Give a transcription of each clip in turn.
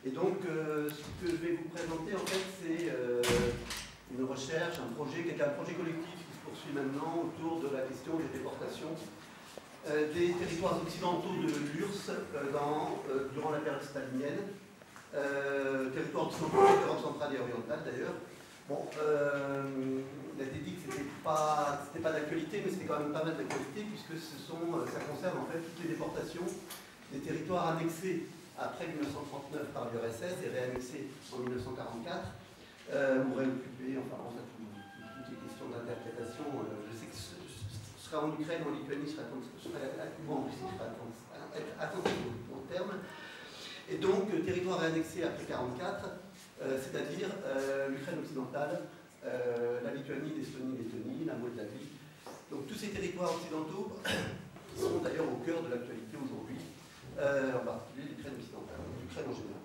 Et donc, ce que je vais vous présenter, en fait, c'est une recherche, un projet, qui est un projet collectif qui se poursuit maintenant autour de la question des déportations des territoires occidentaux de l'URSS durant la période stalinienne, territoires occidentaux d'Europe centrale et orientale d'ailleurs. Bon, la dit que c'était pas d'actualité, mais c'était quand même pas mal d'actualité, puisque ça concerne en fait toutes les déportations des territoires annexés après 1939 par l'URSS et réannexés en 1944, ou réoccupés, enfin bon, ça, toutes les questions d'interprétation. Je sais que ce sera en Ukraine, en Lituanie, je serai en Russie, je serai attentif au terme. Et donc, territoire réannexé après 1944, c'est-à-dire l'Ukraine occidentale, la Lituanie, l'Estonie, la Moldavie. Donc tous ces territoires occidentaux qui sont d'ailleurs au cœur de l'actualité aujourd'hui, en particulier l'Ukraine occidentale, l'Ukraine en général.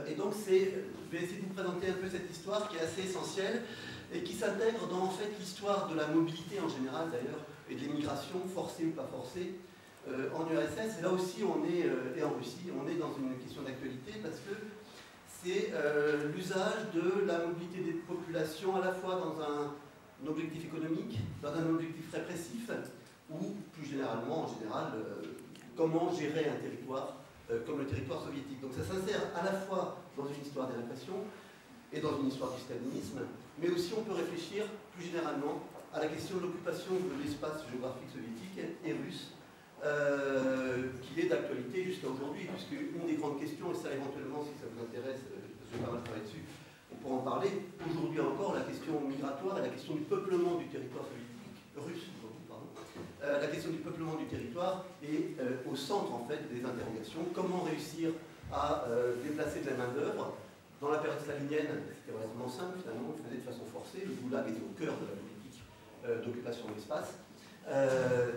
Et donc je vais essayer de vous présenter un peu cette histoire qui est assez essentielle et qui s'intègre dans en fait l'histoire de la mobilité en général d'ailleurs, et de l'immigration, forcée ou pas forcée, en URSS. Et là aussi et en Russie, on est dans une question d'actualité parce que c'est l'usage de la mobilité des populations à la fois dans un objectif économique, dans un objectif répressif, ou plus généralement, comment gérer un territoire comme le territoire soviétique. Donc ça s'insère à la fois dans une histoire des répressions et dans une histoire du stalinisme, mais aussi on peut réfléchir plus généralement à la question de l'occupation de l'espace géographique soviétique et russe, qui est d'actualité jusqu'à aujourd'hui, puisque une des grandes questions, et ça éventuellement si ça vous intéresse, je vais pas mal travailler dessus, on pourra en parler, aujourd'hui encore, la question migratoire et la question du peuplement du territoire soviétique, russe, pardon. La question du peuplement du territoire est au centre en fait des interrogations. Comment réussir à déplacer de la main-d'œuvre? Dans la période stalinienne, c'était relativement simple, finalement, on le faisait de façon forcée, le goulag était au cœur de la politique d'occupation de l'espace.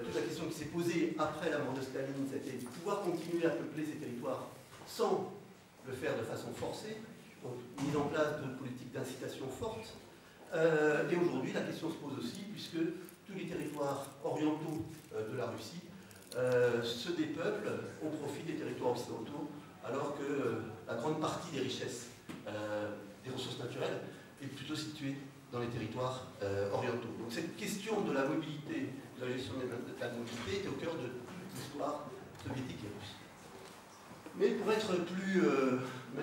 Toute la question qui s'est posée après la mort de Staline, c'était de pouvoir continuer à peupler ces territoires sans le faire de façon forcée, donc mise en place de politiques d'incitation fortes. Et aujourd'hui, la question se pose aussi, puisque tous les territoires orientaux de la Russie se dépeuplent au profit des territoires occidentaux, alors que la grande partie des richesses, des ressources naturelles, est plutôt située dans les territoires orientaux. Donc cette question de la mobilité, de la gestion de la mobilité est au cœur de toute l'histoire soviétique et russe. Mais pour être plus...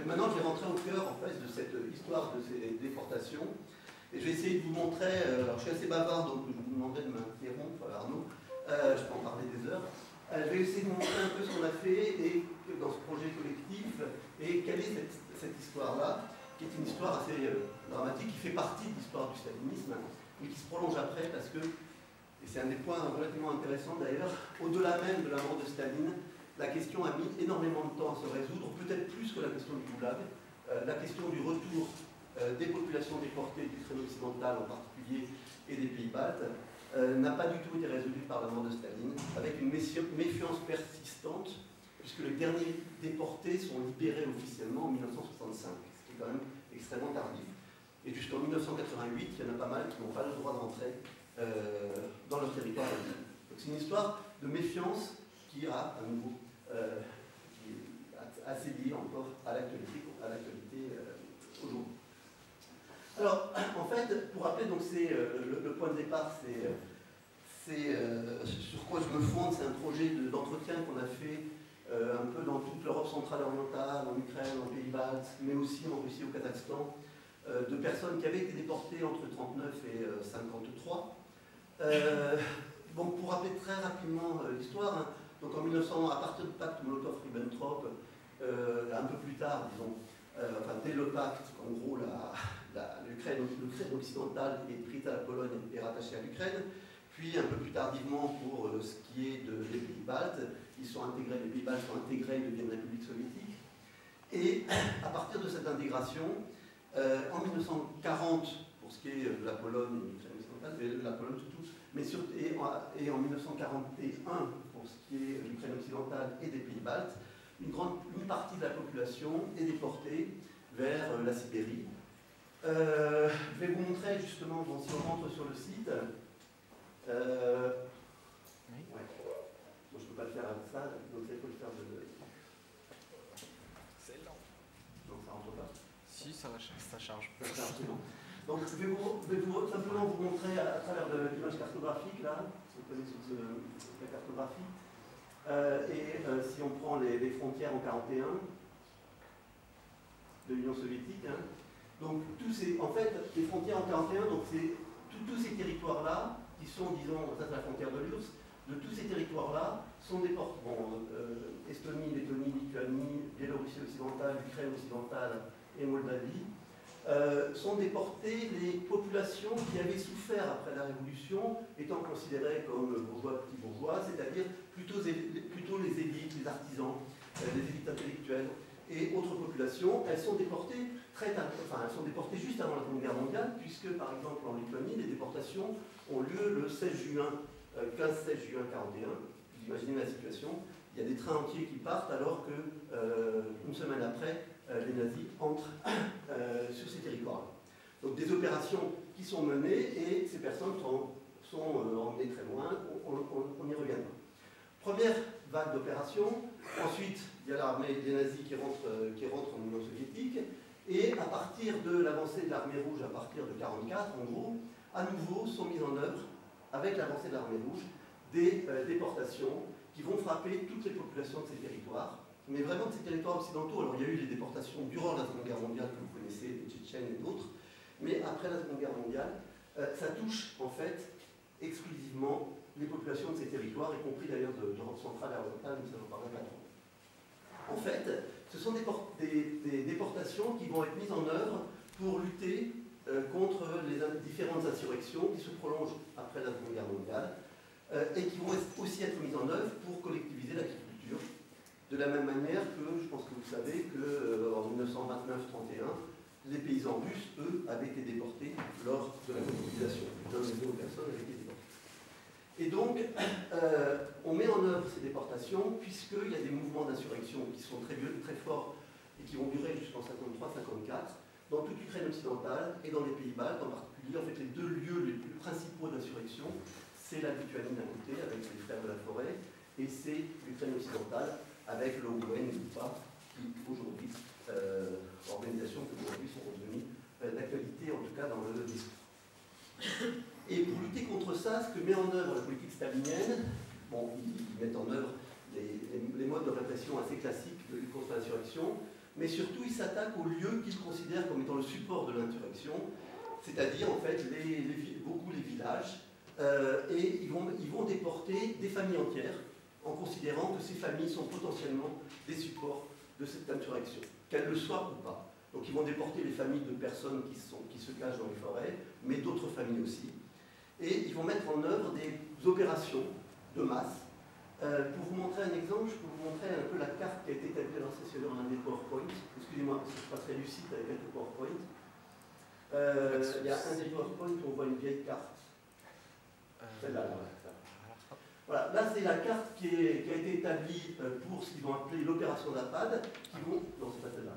maintenant, je vais rentrer au cœur en fait, de cette histoire de ces déportations. Et je vais essayer de vous montrer... alors je suis assez bavard, donc je vous demanderai de m'interrompre, Arnaud. Je peux en parler des heures. Je vais essayer de montrer un peu ce qu'on a fait et, dans ce projet collectif et quelle est cette histoire-là, qui est une histoire assez dramatique, qui fait partie de l'histoire du stalinisme, mais qui se prolonge après parce que, et c'est un des points relativement intéressants d'ailleurs, au-delà même de la mort de Staline, la question a mis énormément de temps à se résoudre, peut-être plus que la question du goulag, la question du retour des populations déportées d'Ukraine occidentale en particulier et des pays baltes, n'a pas du tout été résolue par la mort de Staline, avec une méfiance persistante, puisque les derniers déportés sont libérés officiellement en 1965, ce qui est quand même extrêmement tardif. Et jusqu'en 1988, il y en a pas mal qui n'ont pas le droit de rentrer dans leur territoire. Donc c'est une histoire de méfiance qui a à nouveau qui est assez liée encore à l'actualité aujourd'hui. Alors, en fait, pour rappeler, donc c'est le point de départ, c'est sur quoi je me fonde, c'est un projet d'entretien qu'on a fait un peu dans toute l'Europe centrale orientale, en Ukraine, en Pays-Baltes, mais aussi en Russie, au Kazakhstan, de personnes qui avaient été déportées entre 1939 et 1953. Bon, pour rappeler très rapidement l'histoire, hein, donc en 1900, à partir du pacte Molotov-Ribbentrop, un peu plus tard, disons, enfin dès le pacte, en gros, l'Ukraine occidentale est prise à la Pologne et rattachée à l'Ukraine. Puis, un peu plus tardivement, pour ce qui est des pays baltes, les pays baltes sont intégrés, ils deviennent république soviétique. Et à partir de cette intégration, en 1940, pour ce qui est de la Pologne et de l'Ukraine occidentale, la Pologne surtout, mais et en 1941, pour ce qui est de l'Ukraine occidentale et des pays baltes, une partie de la population est déportée vers la Sibérie. Je vais vous montrer justement, si on rentre sur le site, oui. Ouais. Moi, je ne peux pas le faire avec ça, donc il faut le faire de... C'est lent. Si, ça charge. Donc je vais simplement vous montrer à travers l'image cartographique, là, vous connaissez la cartographie, si on prend les frontières en 41 de l'Union soviétique, hein, donc en fait, les frontières en 41, donc c'est tous ces territoires-là, qui sont, disons, ça c'est la frontière de l'URSS, de tous ces territoires-là sont des ports. Bon, Estonie, Lettonie, Lituanie, Biélorussie occidentale, Ukraine occidentale et Moldavie, sont déportées les populations qui avaient souffert après la Révolution, étant considérées comme bourgeois, petits bourgeois, c'est-à-dire plutôt les élites, les artisans, les élites intellectuelles et autres populations. Elles sont déportées elles sont déportées juste avant la Seconde Guerre mondiale, puisque par exemple en Lituanie, les déportations ont lieu le 16 juin, 15-16 juin 41. Vous imaginez la situation. Il y a des trains entiers qui partent alors que, une semaine après, les nazis entrent sur ces territoires. Donc des opérations qui sont menées et ces personnes sont emmenées très loin, on y reviendra. Première vague d'opérations, ensuite il y a l'armée des nazis qui rentre en Union soviétique, et à partir de l'avancée de l'armée rouge, à partir de 1944, en gros, à nouveau sont mises en œuvre, avec l'avancée de l'armée rouge, des déportations qui vont frapper toutes les populations de ces territoires, mais vraiment de ces territoires occidentaux. Alors il y a eu les déportations durant la Seconde Guerre mondiale, que vous connaissez, les Tchétchènes et d'autres, mais après la Seconde Guerre mondiale, ça touche en fait exclusivement les populations de ces territoires, y compris d'ailleurs d'Europe centrale et orientale, mais ça j'en parlerai pas trop. En fait, ce sont des déportations qui vont être mises en œuvre pour lutter contre les différentes insurrections qui se prolongent après la Seconde Guerre mondiale et qui vont aussi être mises en œuvre pour collectiviser l'agriculture. De la même manière que, je pense que vous savez, qu'en 1929-31, les paysans russes, eux, avaient été déportés lors de la collectivisation. 1 million de personnes avaient été déportées. Et donc, on met en œuvre ces déportations puisqu'il y a des mouvements d'insurrection qui sont très forts et qui vont durer jusqu'en 53-54 dans toute l'Ukraine occidentale et dans les pays baltes en particulier. En fait, les deux lieux les plus principaux d'insurrection, c'est la Lituanie d'un côté avec les frères de la forêt et c'est l'Ukraine occidentale avec le l'OUN qui aujourd'hui, organisations qui aujourd'hui sont redevenues d'actualité en tout cas dans le discours. Et pour lutter contre ça, ce que met en œuvre la politique stalinienne, bon, ils mettent en œuvre les modes de répression assez classiques de lutte contre l'insurrection, mais surtout ils s'attaquent aux lieux qu'ils considèrent comme étant le support de l'insurrection, c'est-à-dire en fait beaucoup les villages, et ils vont déporter des familles entières en considérant que ces familles sont potentiellement des supports de cette insurrection, qu'elles le soient ou pas. Donc ils vont déporter les familles de personnes qui se cachent dans les forêts, mais d'autres familles aussi. Et ils vont mettre en œuvre des opérations de masse. Pour vous montrer un exemple, je peux vous montrer un peu la carte qui a été établie sur l'un des PowerPoint. Excusez-moi, je ne suis pas très lucide avec quelques PowerPoint. Il y a un des PowerPoint où on voit une vieille carte. Celle-là, voilà, là c'est la carte qui a été établie pour ce qu'ils vont appeler l'opération Zapad. Non, c'est pas celle-là.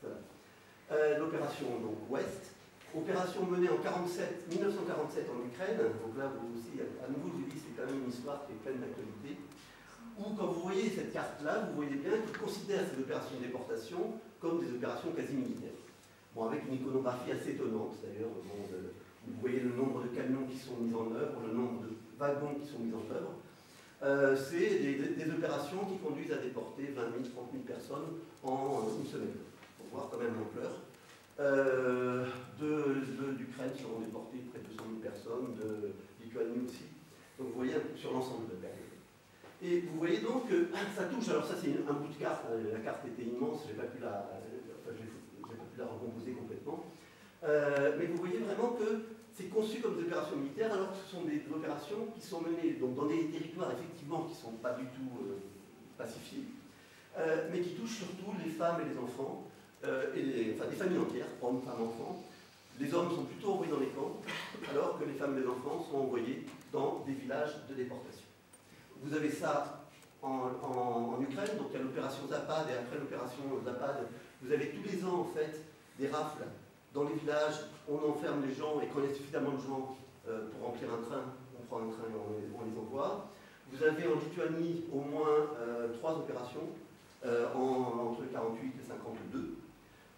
Voilà. L'opération Ouest. Opération menée en 1947 en Ukraine, donc là vous aussi, à nouveau je vous dis, c'est quand même une histoire qui est pleine d'actualité, où quand vous voyez cette carte-là, vous voyez bien qu'ils considèrent ces opérations de déportation comme des opérations quasi militaires. Bon, avec une iconographie assez étonnante d'ailleurs, vous voyez le nombre de camions qui sont mis en œuvre, le nombre de wagons qui sont mis en œuvre. C'est des opérations qui conduisent à déporter 20 000, 30 000 personnes en une semaine, pour voir quand même l'ampleur. D'Ukraine seront déportées près de 200 000 personnes, de Lituanie aussi. Donc vous voyez sur l'ensemble de la période. Et vous voyez donc que ça touche, alors ça c'est un bout de carte, la carte était immense, je n'ai pas pu la recomposer complètement. Mais vous voyez vraiment que c'est conçu comme des opérations militaires alors que ce sont des opérations qui sont menées donc, dans des territoires effectivement qui ne sont pas du tout pacifiés, mais qui touchent surtout les femmes et les enfants. Des familles entières, hommes, femmes, enfants. Les hommes sont plutôt envoyés dans les camps, alors que les femmes et les enfants sont envoyés dans des villages de déportation. Vous avez ça en Ukraine, donc il y a l'opération Zapad, et après l'opération Zapad, vous avez tous les ans en fait des rafles dans les villages, on enferme les gens, et quand il y a suffisamment de gens pour remplir un train, on prend un train et on les envoie. Vous avez en Lituanie au moins 3 opérations, entre 48 et 52.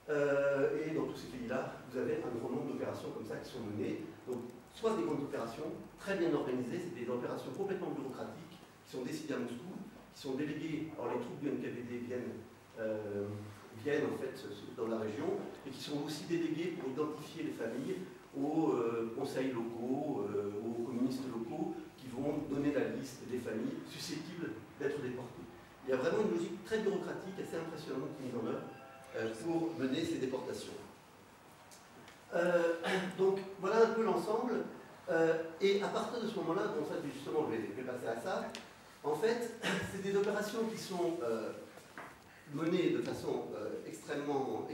Et dans tous ces pays-là, vous avez un grand nombre d'opérations comme ça qui sont menées. Donc, soit des grandes opérations très bien organisées, c'est des opérations complètement bureaucratiques qui sont décidées à Moscou, qui sont déléguées, alors les troupes du NKVD viennent en fait dans la région, et qui sont aussi déléguées pour identifier les familles aux conseils locaux, aux communistes locaux, qui vont donner la liste des familles susceptibles d'être déportées. Il y a vraiment une logique très bureaucratique, assez impressionnante qui est mise en œuvre pour mener ces déportations. Donc voilà un peu l'ensemble. Et à partir de ce moment-là, donc ça justement je vais passer à ça, en fait c'est des opérations qui sont menées de façon extrêmement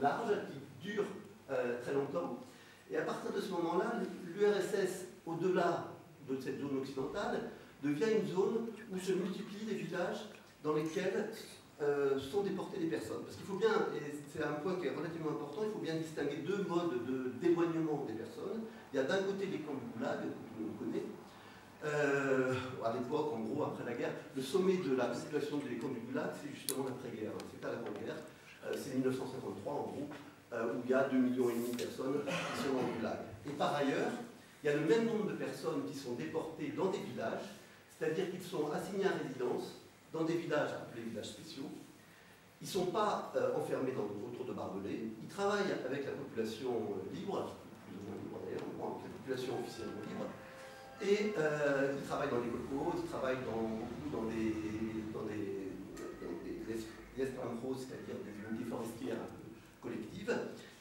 large, qui durent très longtemps. Et à partir de ce moment-là, l'URSS, au-delà de cette zone occidentale, devient une zone où se multiplient les villages dans lesquels sont déportées les personnes. Parce qu'il faut bien, et c'est un point qui est relativement important, il faut bien distinguer deux modes d'éloignement des personnes. Il y a d'un côté les camps du Goulag, que tout le monde connaît. À l'époque, en gros, après la guerre, le sommet de la population des camps du Goulag, c'est justement l'après-guerre, c'est pas l'avant-guerre, c'est 1953 en gros, où il y a 2,5 millions de personnes qui sont dans le Goulag. Et par ailleurs, il y a le même nombre de personnes qui sont déportées dans des villages, c'est-à-dire qu'ils sont assignés à résidence dans des villages appelés villages spéciaux. Ils ne sont pas enfermés dans autour de barbelés. Ils travaillent avec la population libre, plus ou moins libre d'ailleurs, avec la population officiellement libre. Et ils travaillent dans les colcos, ils travaillent beaucoup dans des esplanchos, c'est-à-dire des unités forestières un peu collectives.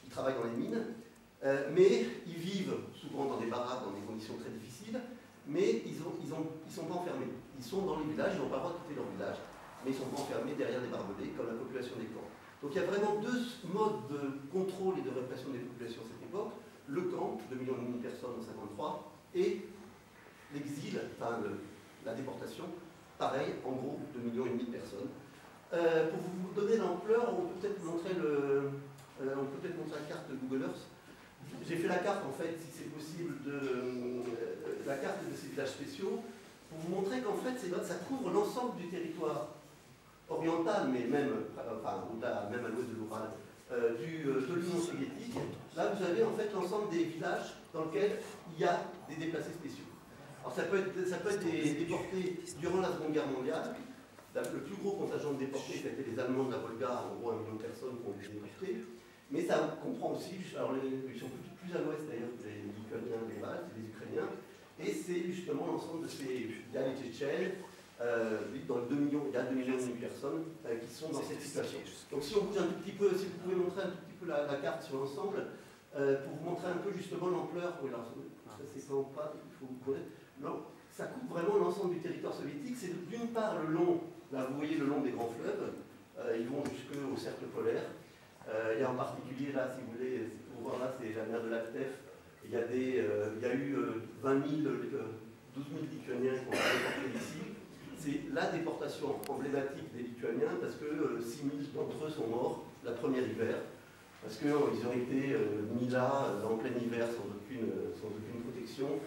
Ils travaillent dans les mines, mais ils vivent souvent dans des baraques, dans des conditions très difficiles. Mais ils ne sont pas enfermés. Ils sont dans les villages, ils n'ont pas le droit de quitter leur village, mais ils ne sont pas enfermés derrière des barbelés comme la population des camps. Donc il y a vraiment deux modes de contrôle et de répression des populations à cette époque. Le camp, 2,5 millions de personnes en 1953, et l'exil, enfin la déportation, pareil, en gros, 2,5 millions de personnes. Pour vous donner l'ampleur, on peut peut-être montrer la carte de Google Earth. J'ai fait la carte, en fait, si c'est possible, la carte de ces villages spéciaux, pour vous montrer qu'en fait, ça couvre l'ensemble du territoire oriental, mais même, même à l'ouest de l'Oural, de l'Union soviétique. Là, vous avez en fait l'ensemble des villages dans lesquels il y a des déplacés spéciaux. Alors, ça peut être des déportés durant la Seconde Guerre mondiale. Le plus gros contingent de déportés, c'était les Allemands de la Volga, en gros 1 million de personnes qui ont été déportées. Mais ça comprend aussi, alors ils sont plus à l'ouest d'ailleurs que les Lituaniens, les Baltes, les Ukrainiens, et c'est justement l'ensemble de ces, il y a les Tchétchènes, dans le 2 millions, il y a 2,5 millions de personnes qui sont dans cette situation. Donc si on bouge un tout petit peu, si vous pouvez montrer un tout petit peu la carte sur l'ensemble, pour vous montrer un peu justement l'ampleur, oui, alors, ça c'est pas, il faut vous connaître, non, ça couvre vraiment l'ensemble du territoire soviétique, c'est d'une part le long, là vous voyez le long des grands fleuves, ils vont jusqu'au cercle polaire. Il y a en particulier, là, si vous voulez, pour voir là, c'est la mer de l'Altef. Il y a eu 12 000 Lituaniens qui ont été déportés ici. C'est la déportation emblématique des Lituaniens parce que 6 000 d'entre eux sont morts la première hiver. Parce qu'ils ont été mis là, en plein hiver, sans aucune protection,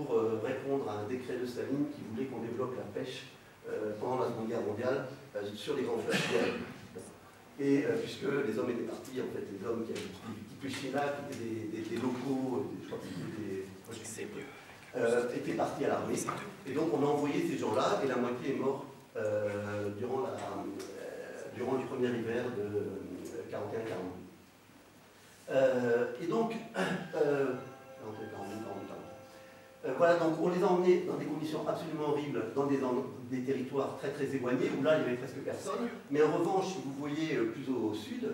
pour répondre à un décret de Staline qui voulait qu'on développe la pêche pendant la Seconde Guerre mondiale sur les grands fleuves. Et puisque les hommes étaient partis, en fait, les hommes qui pêchaient là, qui étaient des locaux, je crois que c'était des... étaient partis à l'armée. Et donc on a envoyé ces gens-là, et la moitié est morte durant le premier hiver de 41-42. Et donc, 41-42. Voilà, donc on les a emmenés dans des conditions absolument horribles, dans des territoires très très éloignés, où là il n'y avait presque personne. Mais en revanche, si vous voyez plus au sud,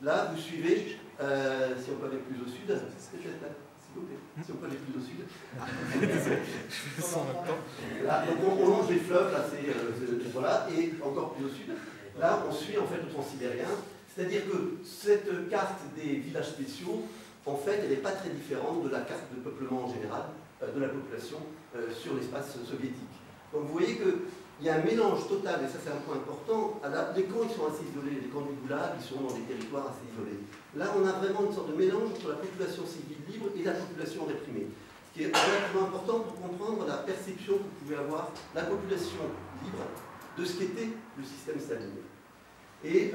là vous suivez, si on peut aller plus au sud, s'il vous plaît, si on peut aller plus au sud. Là, donc on longe les fleuves, là voilà, et encore plus au sud. Là on suit en fait le transsibérien, c'est-à-dire que cette carte des villages spéciaux, en fait, elle n'est pas très différente de la carte de peuplement en général de la population sur l'espace soviétique. Donc vous voyez qu'il y a un mélange total, et ça c'est un point important. Les camps ils sont assez isolés, les camps du Goulag ils sont dans des territoires assez isolés. Là on a vraiment une sorte de mélange entre la population civile libre et la population réprimée. Ce qui est relativement important pour comprendre la perception que pouvait avoir la population libre de ce qu'était le système stalinien. Et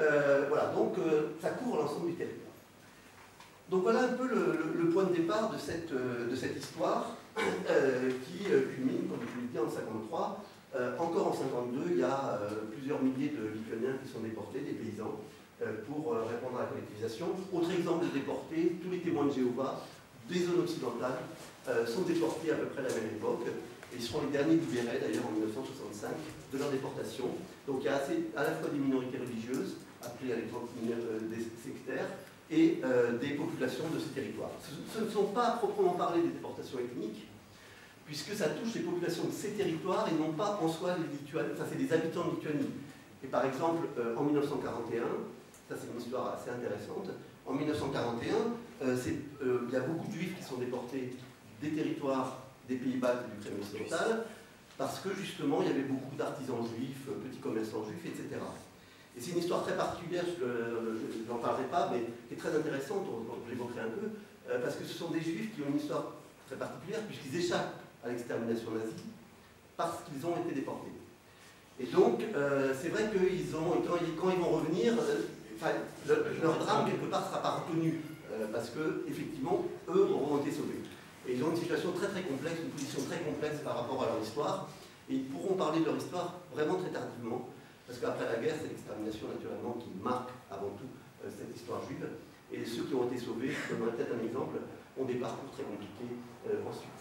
voilà, donc ça couvre l'ensemble du territoire. Donc voilà un peu le point de départ de cette histoire qui culmine, comme je vous l'ai dit, en 1953. Encore en 1952, il y a plusieurs milliers de Lituaniens qui sont déportés, des paysans, pour répondre à la collectivisation. Autre exemple de déportés, tous les témoins de Jéhovah des zones occidentales sont déportés à peu près à la même époque. Et ils seront les derniers libérés, d'ailleurs, en 1965, de leur déportation. Donc il y a à la fois des minorités religieuses, appelées à l'exemple des sectaires, et des populations de ces territoires. Ce ne sont pas à proprement parler des déportations ethniques, puisque ça touche les populations de ces territoires et non pas en soi les Lituaniens, ça c'est des habitants de Lituanie. Et par exemple, en 1941, ça c'est une histoire assez intéressante, en 1941, il y a beaucoup de juifs qui sont déportés des territoires des Pays-Bas et du Crème occidental, parce que justement il y avait beaucoup d'artisans juifs, petits commerçants juifs, etc. Et c'est une histoire très particulière, je n'en parlerai pas, mais qui est très intéressante, je l'évoquerai un peu, parce que ce sont des juifs qui ont une histoire très particulière, puisqu'ils échappent à l'extermination nazie, parce qu'ils ont été déportés. Et donc, c'est vrai que quand ils vont revenir, leur drame, quelque part, ne sera pas reconnu, parce qu'effectivement, eux auront été sauvés. Et ils ont une situation très très complexe, une position très complexe par rapport à leur histoire, et ils pourront parler de leur histoire vraiment très tardivement, parce qu'après la guerre, c'est l'extermination naturellement qui marque avant tout cette histoire juive. Et ceux qui ont été sauvés, je donnerai peut-être un exemple, ont des parcours très compliqués ensuite.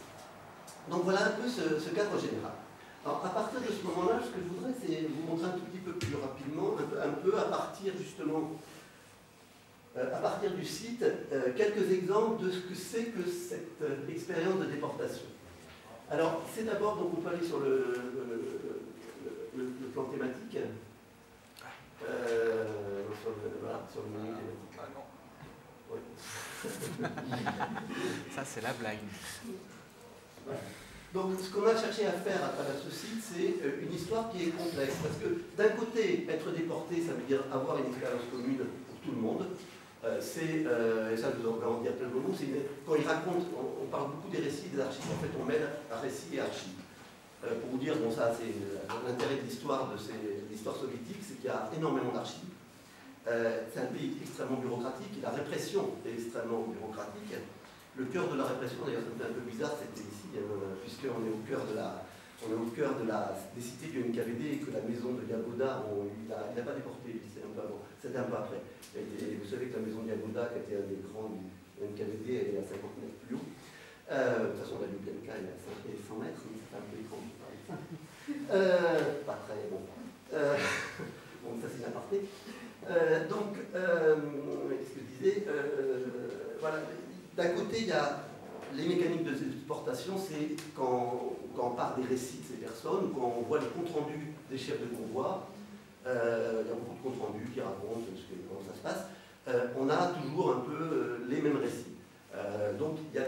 Donc voilà un peu ce cadre général. Alors à partir de ce moment-là, ce que je voudrais, c'est vous montrer un tout petit peu plus rapidement, un peu à partir justement, à partir du site, quelques exemples de ce que c'est que cette expérience de déportation. Alors c'est d'abord, donc on peut aller sur le plan thématique. Voilà, sur le menu thématique. Ah non. Oui. Ça, c'est la blague. Ouais. Donc, ce qu'on a cherché à faire à travers ce site, c'est une histoire qui est complexe. Parce que, d'un côté, être déporté, ça veut dire avoir une expérience commune pour tout le monde. Et ça, je vous en dire plein de mots. Quand il raconte, on parle beaucoup des récits et des archives. En fait, on mêle récits et archives. Pour vous dire, bon, ça, c'est l'intérêt de l'histoire soviétique, c'est qu'il y a énormément d'archives. C'est un pays extrêmement bureaucratique, et la répression est extrêmement bureaucratique. Le cœur de la répression, d'ailleurs, ça me fait un peu bizarre, c'était ici, puisqu'on est au cœur des cités du NKVD et que la maison de Yagoda, il n'a pas déporté, c'est un peu avant, c'était un peu après. Vous savez que la maison de Yagoda, qui était un des grands du NKVD, elle est à 50 mètres plus haut. De toute façon, la Lubyanka, elle est à 100 mètres, mais c'est un peu étrange de parler de ça. Pas très bon. Bon, ça c'est l'aparté. Donc, qu'est-ce que je disais voilà, d'un côté, il y a les mécaniques de déportation, c'est quand on part des récits de ces personnes, quand on voit les comptes rendus des chefs de convoi, il y a beaucoup de comptes rendus qui racontent comment ça se passe, on a toujours un peu les mêmes récits. Donc, il y a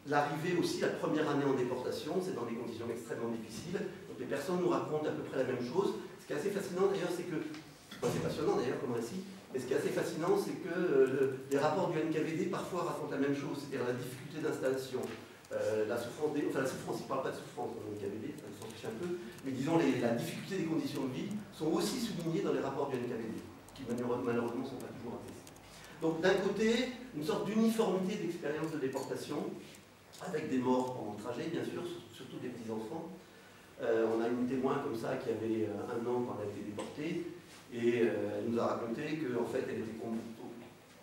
l'arrivée aussi, la première année en déportation, c'est dans des conditions extrêmement difficiles, donc les personnes nous racontent à peu près la même chose. Ce qui est assez fascinant d'ailleurs, c'est que, c'est passionnant d'ailleurs comme récit, mais ce qui est assez fascinant, c'est que les rapports du NKVD parfois racontent la même chose, c'est-à-dire la difficulté d'installation, la souffrance, ils ne parlent pas de souffrance dans le NKVD, ça s'en fiche un peu, mais disons la difficulté des conditions de vie sont aussi soulignées dans les rapports du NKVD, qui malheureusement ne sont pas toujours attestés. Donc d'un côté, une sorte d'uniformité d'expérience de déportation, avec des morts pendant le trajet, bien sûr, surtout des petits-enfants. On a une témoin comme ça qui avait 1 an quand elle a été déportée, et elle nous a raconté qu'en fait elle était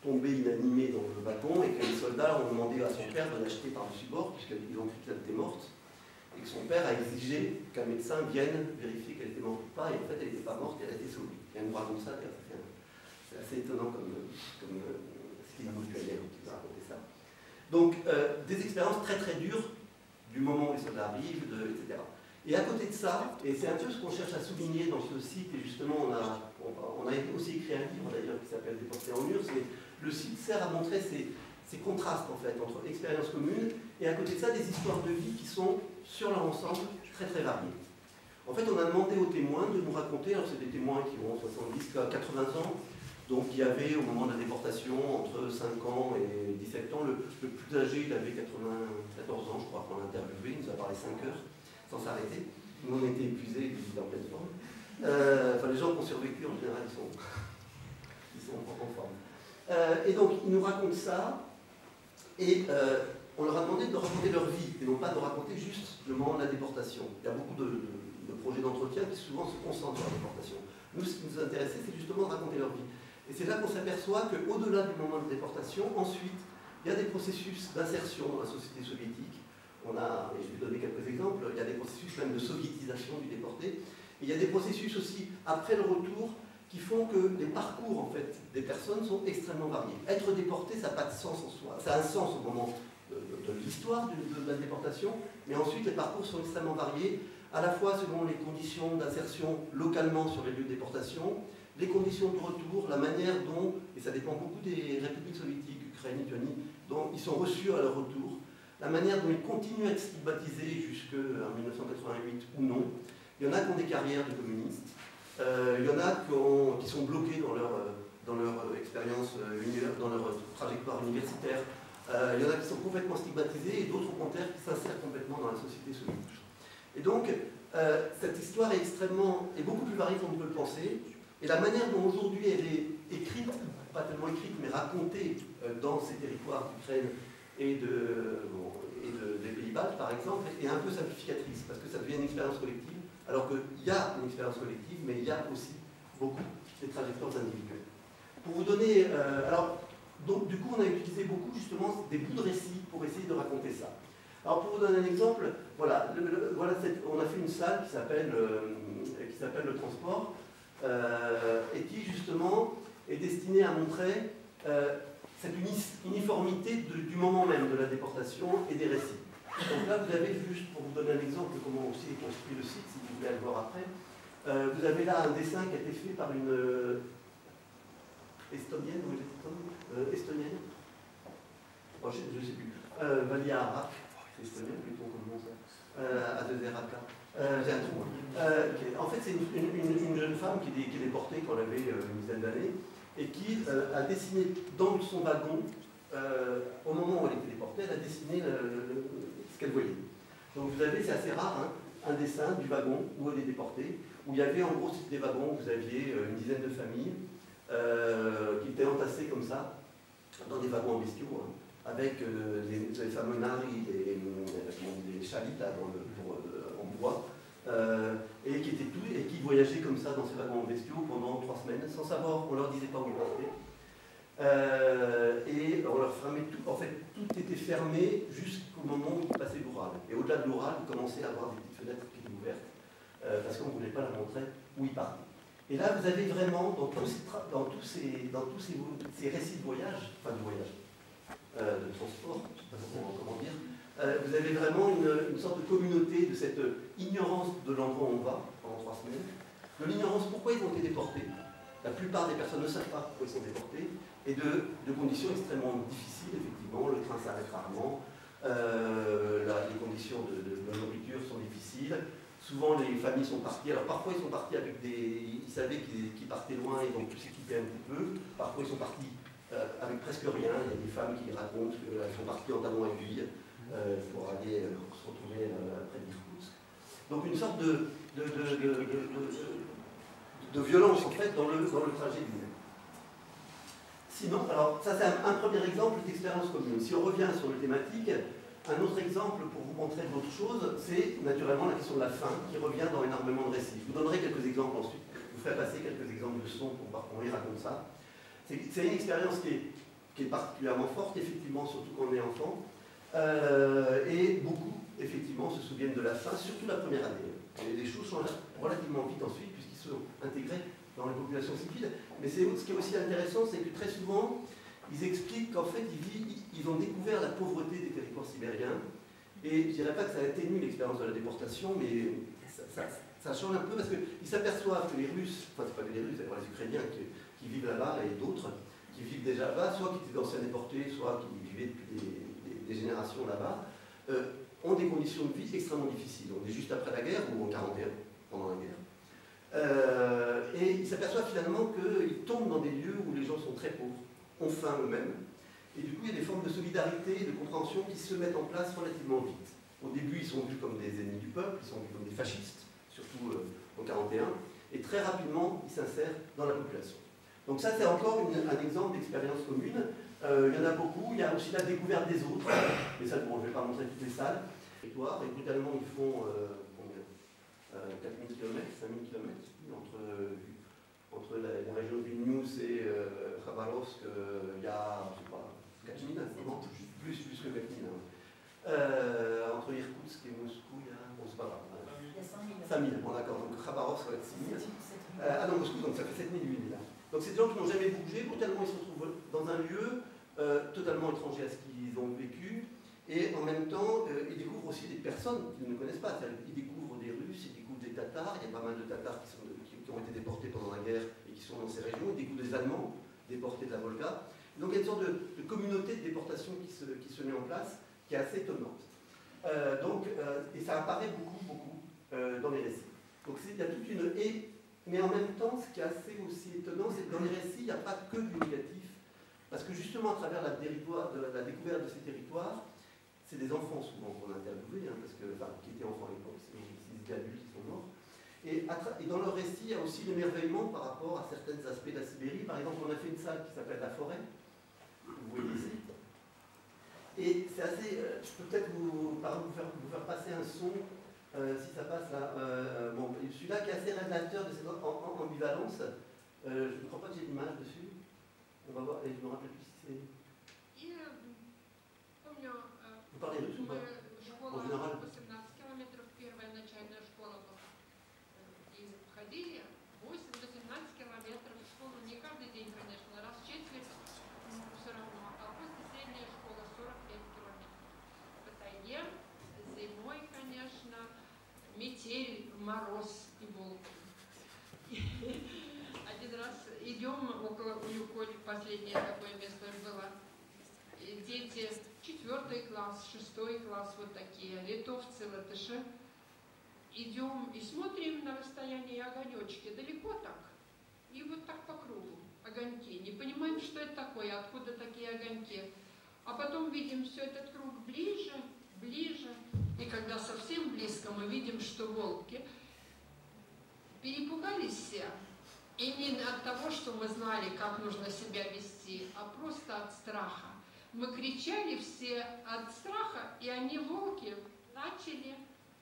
tombée inanimée dans le wagon et que les soldats ont demandé à son père de l'acheter par-dessus bord, puisqu'ils ont cru qu'elle était morte, et que son père a exigé qu'un médecin vienne vérifier qu'elle était morte ou pas, et en fait elle n'était pas morte et elle a été sauvée. Et elle nous raconte ça, c'est assez étonnant comme ce qu'il nous a raconté ça. Donc, des expériences très très dures du moment où les soldats arrivent, etc. Et à côté de ça, et c'est un peu ce qu'on cherche à souligner dans ce site, et justement on a aussi écrit un livre d'ailleurs qui s'appelle Déportés en URSS, mais le site sert à montrer ces contrastes en fait entre expériences communes et à côté de ça des histoires de vie qui sont sur leur ensemble très très variées. En fait, on a demandé aux témoins de nous raconter, alors c'est des témoins qui ont 70 à 80 ans, donc il y avait au moment de la déportation entre 5 ans et 17 ans, le plus âgé il avait 94 ans je crois qu'on l'a interviewé, il nous a parlé 5 heures sans s'arrêter. Nous on était épuisés, il était en pleine forme. Enfin les gens qui ont survécu en général ils sont sont en forme. Et donc, ils nous racontent ça, et on leur a demandé de raconter leur vie, et non pas de raconter juste le moment de la déportation. Il y a beaucoup de projets d'entretien qui souvent se concentrent sur la déportation. Nous, ce qui nous intéressait, c'est justement de raconter leur vie. Et c'est là qu'on s'aperçoit qu'au-delà du moment de déportation, ensuite, il y a des processus d'insertion dans la société soviétique. On a, et je vais donner quelques exemples, il y a des processus même de soviétisation du déporté. Et il y a des processus aussi, après le retour, qui font que les parcours en fait, des personnes sont extrêmement variés. Être déporté, ça n'a pas de sens en soi. Ça a un sens au moment de l'histoire de la déportation, mais ensuite les parcours sont extrêmement variés, à la fois selon les conditions d'insertion localement sur les lieux de déportation, les conditions de retour, la manière dont, et ça dépend beaucoup des républiques soviétiques, Ukraine, Lituanie, dont ils sont reçus à leur retour, la manière dont ils continuent à être stigmatisés jusqu'en 1988 ou non. Il y en a qui ont des carrières de communistes, il y en a qui sont bloqués dans leur expérience, dans leur trajectoire universitaire, il y en a qui sont complètement stigmatisés et d'autres au contraire qui s'insèrent complètement dans la société soviétique. Et donc, cette histoire est beaucoup plus variée qu'on ne peut le penser. Et la manière dont aujourd'hui elle est écrite, pas tellement écrite, mais racontée dans ces territoires d'Ukraine et des Pays-Baltes, par exemple, est un peu simplificatrice, parce que ça devient une expérience collective, alors qu'il y a une expérience collective, mais il y a aussi beaucoup des trajectoires individuelles. Pour vous donner... donc, du coup, on a utilisé beaucoup, justement, des bouts de récits pour essayer de raconter ça. Alors, pour vous donner un exemple, voilà, on a fait une salle qui s'appelle le transport, et qui justement est destinée à montrer cette uniformité du moment même de la déportation et des récits. Donc là, vous avez, juste pour vous donner un exemple de comment aussi est construit le site, si vous voulez aller voir après, vous avez là un dessin qui a été fait par une estonienne, estonienne, oh, je ne sais plus, Valia Arak, c'est estonien plutôt, comment ça, Adezeraka. J'ai un trou. En fait, c'est une jeune femme qui est déportée quand elle avait une dizaine d'années et qui a dessiné dans son wagon, au moment où elle était déportée, elle a dessiné ce qu'elle voyait. Donc vous avez, c'est assez rare, hein, un dessin du wagon où elle est déportée, où il y avait en gros des wagons où vous aviez une dizaine de familles qui étaient entassées comme ça, dans des wagons en bestiaux, hein, avec les fameux naris, des chalites là, en bois, et qui voyageaient comme ça dans ces wagons en bestiaux pendant 3 semaines, sans savoir, on leur disait pas où ils partaient. Et on leur fermait tout, en fait, tout était fermé jusqu'au moment où ils passaient l'Oural. Et au-delà de l'Oural, ils commençaient à avoir des petites fenêtres qui étaient ouvertes, parce qu'on ne voulait pas leur montrer où ils partaient. Et là, vous avez vraiment, dans tous ces récits de voyage, de transport, je ne sais pas comment dire, vous avez vraiment une sorte de communauté de cette ignorance de l'endroit où on va pendant 3 semaines, de l'ignorance pourquoi ils ont été déportés. La plupart des personnes ne savent pas pourquoi ils sont déportés, et de conditions extrêmement difficiles, effectivement, le train s'arrête rarement, les conditions de nourriture sont difficiles, souvent les familles sont parties, alors parfois ils sont partis avec ils savaient qu'ils partaient loin et donc tout s'équipaient un petit peu, parfois ils sont partis avec presque rien. Il y a des femmes qui racontent qu'elles sont parties en talons aiguilles pour aller se retrouver près d'Irkoutsk. Donc une sorte de violence en fait dans le trajet lui-même. Sinon, alors ça c'est un premier exemple d'expérience commune. Si on revient sur les thématiques, un autre exemple pour vous montrer d'autres choses, c'est naturellement la question de la faim qui revient dans énormément de récits. Je vous donnerai quelques exemples ensuite. Je vous ferai passer quelques exemples de sons pour voir comment ils racontent ça. C'est une expérience qui est particulièrement forte, effectivement, surtout quand on est enfant. Et beaucoup, effectivement, se souviennent de la faim, surtout la première année. Et les choses changent relativement vite ensuite, puisqu'ils sont intégrés dans les populations civiles. Mais ce qui est aussi intéressant, c'est que très souvent, ils expliquent qu'en fait, ils ont découvert la pauvreté des territoires sibériens. Et je ne dirais pas que ça atténue l'expérience de la déportation, mais ça change un peu, parce qu'ils s'aperçoivent que les Russes, enfin, c'est pas les Russes, c'est les Ukrainiens qui vivent là-bas, et d'autres qui vivent déjà là-bas, soit qui étaient d'anciens déportés, soit qui vivaient depuis des générations là-bas, ont des conditions de vie extrêmement difficiles. On est juste après la guerre, ou en 1941, pendant la guerre. Et ils s'aperçoivent finalement qu'ils tombent dans des lieux où les gens sont très pauvres, ont faim eux-mêmes, et du coup il y a des formes de solidarité, de compréhension qui se mettent en place relativement vite. Au début, ils sont vus comme des ennemis du peuple, ils sont vus comme des fascistes, surtout en 1941, et très rapidement, ils s'insèrent dans la population. Donc ça, c'est encore un exemple d'expérience commune. Il y en a beaucoup. Il y a aussi la découverte des autres. Mais ça, bon, je ne vais pas montrer toutes les salles. Et brutalement, ils font 4000 km, 5000 km entre la région de Vilnius et Khabarovsk. Il y a, je sais pas, 4000, non, plus que 4000. Entre Irkoutsk et Moscou, il y a, bon, c'est pas grave. Il y a 5000. 5000, bon d'accord, donc Khabarovsk, ça va être 6000. Ah non, Moscou, donc ça fait 7000, 8000 là. Donc c'est des gens qui n'ont jamais bougé, brutalement ils se retrouvent dans un lieu totalement étranger à ce qu'ils ont vécu, et en même temps, ils découvrent aussi des personnes qu'ils ne connaissent pas. Ils découvrent des Russes, ils découvrent des Tatars, il y a pas mal de Tatars qui ont été déportés pendant la guerre et qui sont dans ces régions, ils découvrent des Allemands déportés de la Volga. Donc il y a une sorte de communauté de déportation qui se met en place, qui est assez étonnante. Et ça apparaît beaucoup dans les récits. Donc il y a toute une... Mais en même temps, ce qui est assez aussi étonnant, c'est que dans les récits, il n'y a pas que du négatif. Parce que justement, à travers la découverte de ces territoires, c'est des enfants souvent qu'on a interviewés, qui étaient enfants à l'époque, c'est des adultes qui sont morts. Et dans leur récit, il y a aussi l'émerveillement par rapport à certains aspects de la Sibérie. Par exemple, on a fait une salle qui s'appelle La Forêt, vous voyez ici. Et c'est assez... je peux peut-être vous faire passer un son, si ça passe là. Bon, celui-là qui est assez révélateur de cette ambivalence. Je ne crois pas que j'ai l'image dessus. On va voir, et je me rappelle plus si c'est... Vous parlez russe ou pas? En général. Метель, мороз и волки. Один раз идем около Улюколь, последнее такое место было. И дети 4 класс, 6 класс, вот такие, литовцы, латыши. Идем и смотрим на расстоянии огонечки, далеко так. И вот так по кругу, огоньки. Не понимаем, что это такое, откуда такие огоньки. А потом видим все этот круг ближе, ближе. И когда совсем близко, мы видим, что волки перепугались все. И не от того, что мы знали, как нужно себя вести, а просто от страха. Мы кричали все от страха, и они, волки, начали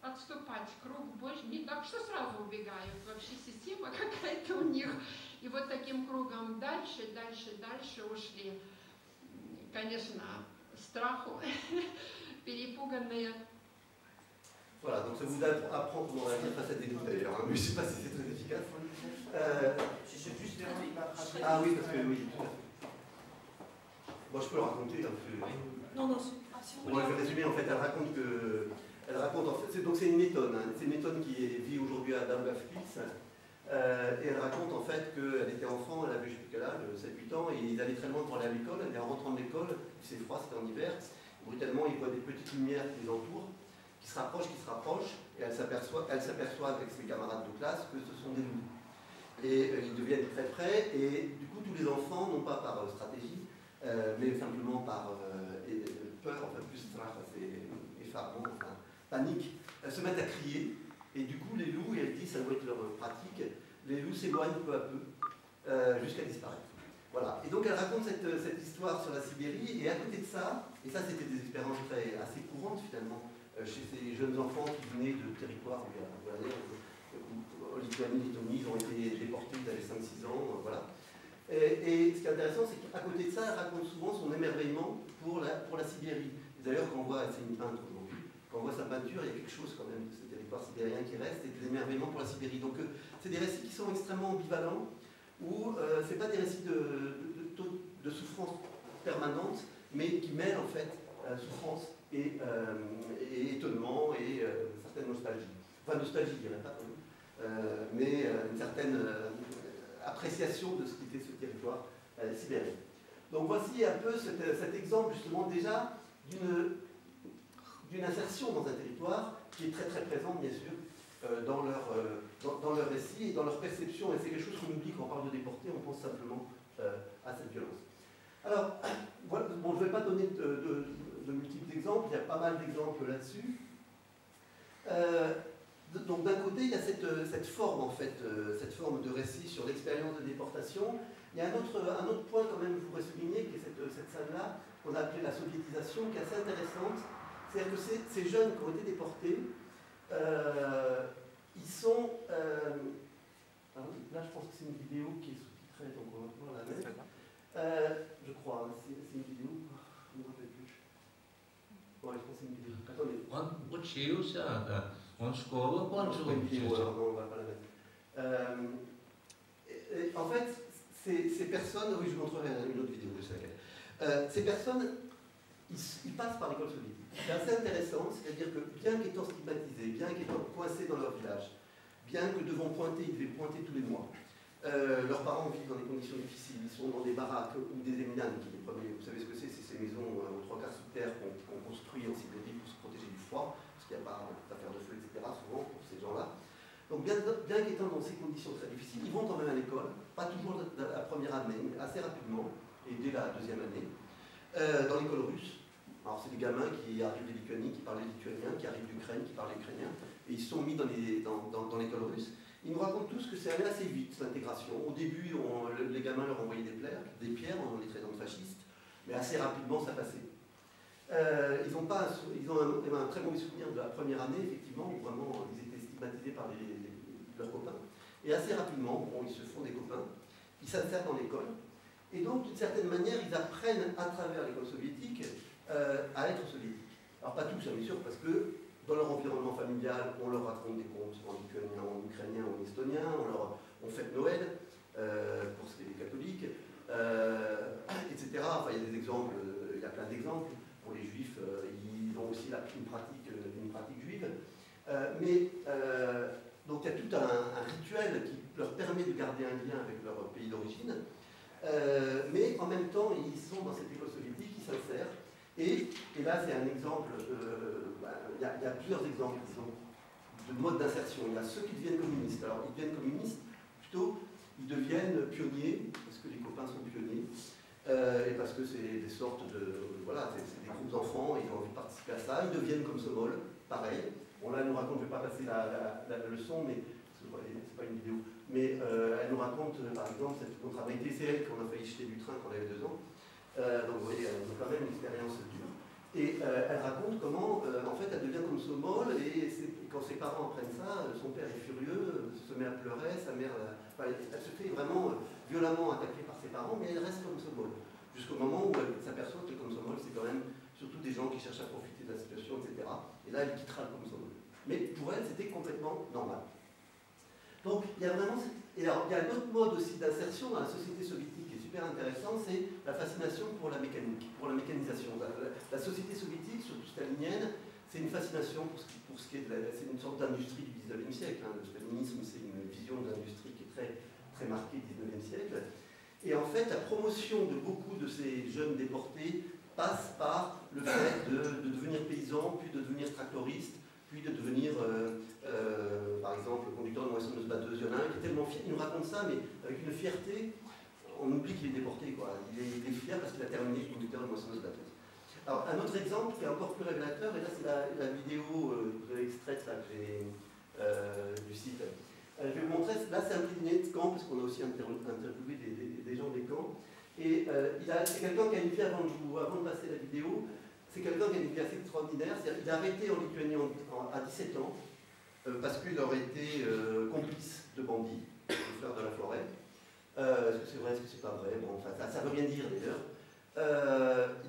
отступать. Круг больше, не так, что сразу убегают. Вообще система какая-то у них. И вот таким кругом дальше, дальше, дальше ушли. Конечно, страху, перепуганные. Voilà, donc ça vous apprend comment réagir face à des loups d'ailleurs, hein, mais je ne sais pas si c'est très efficace. Je sais juste vers l'image. Ah oui, parce que oui. Bon, je peux le raconter. Hein, Non, si vous voulez. Je vais résumer, en fait, elle raconte en fait, donc c'est une méthode, hein, c'est une méthode qui vit aujourd'hui à Daugavpils, et elle raconte en fait qu'elle était enfant, elle avait je sais plus quel âge, 7-8 ans, et ils allaient très loin pour aller à l'école, et en rentrant de l'école, c'est froid, c'était en hiver, brutalement ils voient des petites lumières qui les entourent, qui se rapprochent, et elle s'aperçoit avec ses camarades de classe que ce sont des loups. Et ils deviennent très près, et du coup tous les enfants, non pas par stratégie, mais simplement par peur, enfin plus strach, c'est effarement, enfin, panique, elles se mettent à crier, et du coup les loups, et elle dit, ça doit être leur pratique, les loups s'éloignent peu à peu, jusqu'à disparaître. Voilà, et donc elle raconte cette histoire sur la Sibérie, et à côté de ça, et ça c'était des expériences assez courantes finalement, chez ces jeunes enfants qui venaient de territoires en Lituanie, Lettonie, ils ont été déportés, ils avaient 5-6 ans, voilà. Et ce qui est intéressant, c'est qu'à côté de ça, elle raconte souvent son émerveillement pour la Sibérie. D'ailleurs, quand on voit, c'est une peintre aujourd'hui, quand on voit sa peinture, il y a quelque chose quand même de ce territoire sibérien qui reste, et de l'émerveillement pour la Sibérie. Donc c'est des récits qui sont extrêmement ambivalents, où ce n'est pas des récits de souffrance permanente, mais qui mêlent en fait souffrance et étonnement et certaine nostalgie. Enfin, nostalgie, je dirais pas, mais une certaine appréciation de ce qu'était ce territoire sibérien. Donc voici un peu cet exemple justement déjà d'une insertion dans un territoire qui est très très présente bien sûr dans leur récit et dans leur perception, et c'est quelque chose qu'on oublie quand on parle de déportés, on pense simplement à cette violence. Alors, voilà, bon, je ne vais pas donner de multiples exemples, il y a pas mal d'exemples là-dessus. Donc d'un côté, il y a cette forme en fait, cette forme de récit sur l'expérience de déportation, Il y a un autre point quand même que je voudrais souligner, qui est cette salle-là, qu'on a appelée la soviétisation, qui est assez intéressante. C'est-à-dire que ces jeunes qui ont été déportés, ils sont... alors là, je pense que c'est une vidéo qui est sous-titrée, donc on va pouvoir la mettre. Je crois, c'est une vidéo, je ne me rappelle plus. Ouais, je pense que c'est une vidéo. Attendez. Он учился, он школу окончил. Non, on ne va pas la mettre. En fait, ces personnes, oui, je vous montrerai une autre vidéo, je sais laquelle. Ces personnes, ils passent par l'école soviétique. C'est assez intéressant, c'est-à-dire que bien qu'étant stigmatisés, bien qu'étant coincés dans leur village, bien que devant pointer, ils devaient pointer tous les mois, leurs parents vivent dans des conditions difficiles, ils sont dans des baraques ou des éminanes, qui les premiers, vous savez ce que c'est ces maisons aux 3/4 sous terre qu'on construit en Sibérie pour se protéger du froid, parce qu'il n'y a pas d'affaires de feu, etc., souvent pour ces gens-là. Donc bien qu'étant dans ces conditions très difficiles, ils vont quand même à l'école, pas toujours la première année, mais assez rapidement, et dès la deuxième année, dans l'école russe. Alors c'est des gamins qui arrivent de Lituanie, qui parlent lituanien, qui arrivent d'Ukraine, qui parlent ukrainien, et ils sont mis dans l'école russe. Ils nous racontent tous que c'est allé assez vite, l'intégration. Au début, les gamins leur envoyaient des pierres en les traitant de fascistes, mais assez rapidement ça passait. Ils ont un très mauvais souvenir de la première année, effectivement, où vraiment ils étaient stigmatisés par leurs copains. Et assez rapidement, bon, ils se font des copains, ils s'insèrent dans l'école, et donc d'une certaine manière, ils apprennent à travers l'école soviétique à être soviétiques. Alors pas tous, bien sûr, parce que dans leur environnement familial, on leur raconte des contes en lituanien, en ukrainien, en estonien, on fête Noël, pour ce qui est des catholiques, etc. Enfin, il y a des exemples, il y a plein d'exemples. Pour les juifs, ils ont aussi une pratique juive. Donc il y a tout un rituel qui leur permet de garder un lien avec leur pays d'origine. Mais en même temps, ils sont dans cette école soviétique, ils s'insèrent. Et là, c'est un exemple, il y a plusieurs exemples, disons, de mode d'insertion. Il y a ceux qui deviennent communistes. Alors, ils deviennent communistes, plutôt, ils deviennent pionniers, parce que les copains sont pionniers, et parce que c'est des sortes de... Voilà, c'est des groupes d'enfants, ils ont envie de participer à ça. Ils deviennent comme Somol, pareil. Bon, là, elle nous raconte, je ne vais pas passer la leçon, mais c'est pas une vidéo, mais elle nous raconte, par exemple, notre travail TCL qu'on a failli jeter du train quand on avait 2 ans. Donc vous voyez, elle a quand même une expérience dure. Et elle raconte comment, en fait, elle devient comme Somol, et quand ses parents apprennent ça, son père est furieux, se met à pleurer, sa mère... elle se fait vraiment violemment attaquer par ses parents, mais elle reste comme Somol. Jusqu'au moment où elle s'aperçoit que comme Somol, c'est quand même surtout des gens qui cherchent à profiter de la situation, etc. Et là, elle quittera le comme Somol. Mais pour elle, c'était complètement normal. Donc, il y a vraiment... Et alors, il y a un autre mode aussi d'insertion dans la société soviétique qui est super intéressant, c'est la fascination pour la mécanique, pour la mécanisation. La société soviétique, surtout stalinienne, c'est une fascination pour ce qui est c'est une sorte d'industrie du 19e siècle. Hein. Le stalinisme, c'est une vision de l'industrie qui est très, très marquée du 19e siècle. Et en fait, la promotion de beaucoup de ces jeunes déportés passe par le fait de devenir paysan, puis de devenir tractoriste, puis de devenir, par exemple, conducteur de moissonneuse batteuse. Il y en a un qui est tellement fier, il nous raconte ça, mais avec une fierté, on oublie qu'il est déporté, quoi. Il est fier parce qu'il a terminé conducteur de moissonneuse batteuse. Alors, un autre exemple qui est encore plus révélateur, et là c'est la vidéo que vous avez extraite là, du site. Je vais vous montrer, là c'est un prisonnier de camp, parce qu'on a aussi interviewé des gens des camps. Et c'est quelqu'un qui a une vie, avant de passer la vidéo, c'est quelqu'un qui a une vie assez extraordinaire. Il a arrêté en Lituanie à 17 ans, parce qu'il aurait été complice de bandits, de fleurs de la forêt. Est-ce que c'est vrai, est-ce que c'est pas vrai? Bon, enfin, ça veut rien dire d'ailleurs.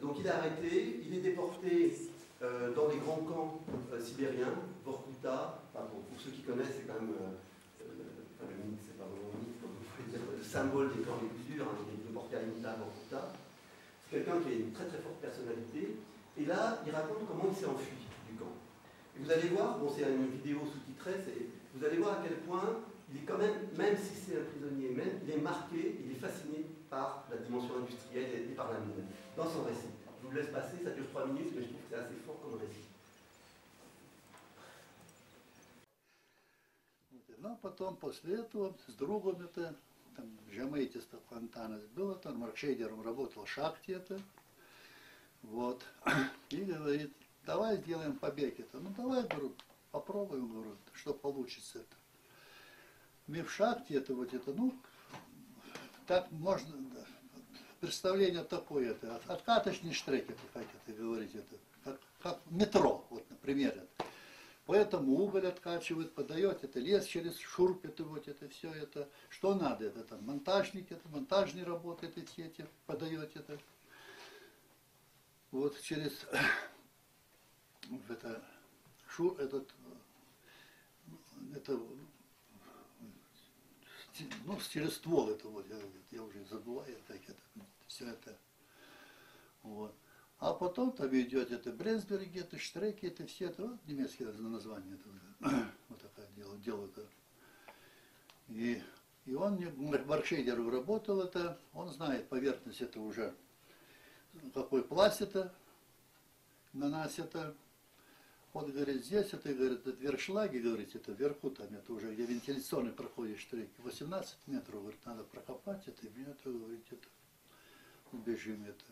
Donc il est arrêté, il est déporté dans les grands camps sibériens, Vorkuta. Enfin, pour ceux qui connaissent, c'est quand même le mythe, c'est pas vraiment le mythe, comme vous pouvez dire, le symbole des camps les plus durs, hein, il est déporté à Imita, Vorkuta. C'est quelqu'un qui a une très très forte personnalité. Et là, il raconte comment il s'est enfui du camp. Et vous allez voir, bon, c'est une vidéo sous-titrée, vous allez voir à quel point il est quand même si c'est un prisonnier, il est marqué, il est fasciné par la dimension industrielle et par la mine, dans son récit. Je vous laisse passer, ça dure 3 minutes, mais je trouve que c'est assez fort comme récit. Ну, потом, после этого, с другом это, там, Жамейтиста Фонтанес было, там, маркшейдером работал в шахте это, вот, и говорит, давай сделаем побег это. Ну, давай, говорю, попробуем, говорю, что получится это. Мы в шахте это, вот это, ну, так можно, представление такое, это откаточный штрек, это, как это говорить, это, как метро, вот, например. Это. Поэтому уголь откачивают, подает это лес через шурп, это вот это все это. Что надо? Это там монтажник, это монтажные работы, это все эти подает это. Вот через это, это ну, через ствол это вот, я уже забываю, как это, все это. Вот. А потом там идет это Бренсберги, это Штреки, это все, это вот, немецкие названия, это, вот такое дело, делают. И он Маркшейдеру работал это, он знает поверхность это уже, какой пласт это, на нас это. Вот, говорит, здесь это, говорит, это вершлаги, говорит, это вверху, там, это уже, где вентиляционный проходит штрек, 18 метров, говорит, надо прокопать это, и мне это, говорит, это, убежим это.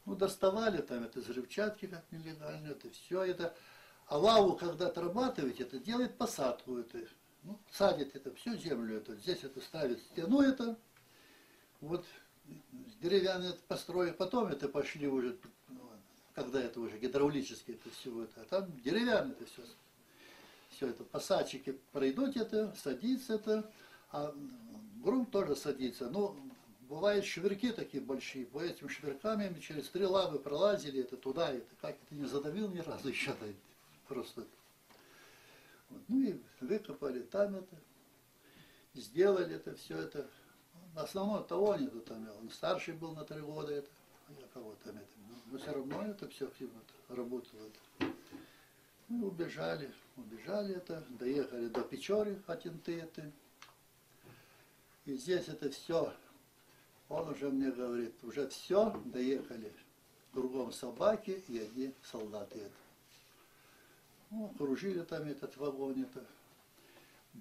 Ну, доставали там это взрывчатки, как нелегально, это все это. А лаву, когда отрабатываете, это делает посадку, это, ну, садит это, всю землю, это, здесь это ставит стену, это, вот, деревянные построи, потом это пошли уже, когда это уже гидравлически это все это, а там деревянное это все это, посадчики пройдут это, садится это, а грунт тоже садится, но бывают швырки такие большие, по этим швырками через 3 лавы пролазили это туда, это как это не задавил ни разу еще, да, просто. Вот. Ну и выкопали там это, сделали это все это. Основное того нету там, он старший был на 3 года это, я кого там это. Но все равно это все активно работало. Это. Ну и убежали это, доехали до Печоры, Хатинты это. И здесь это все, он уже мне говорит, уже все, доехали. Кругом собаки и одни солдаты это. Ну, окружили там этот вагон это.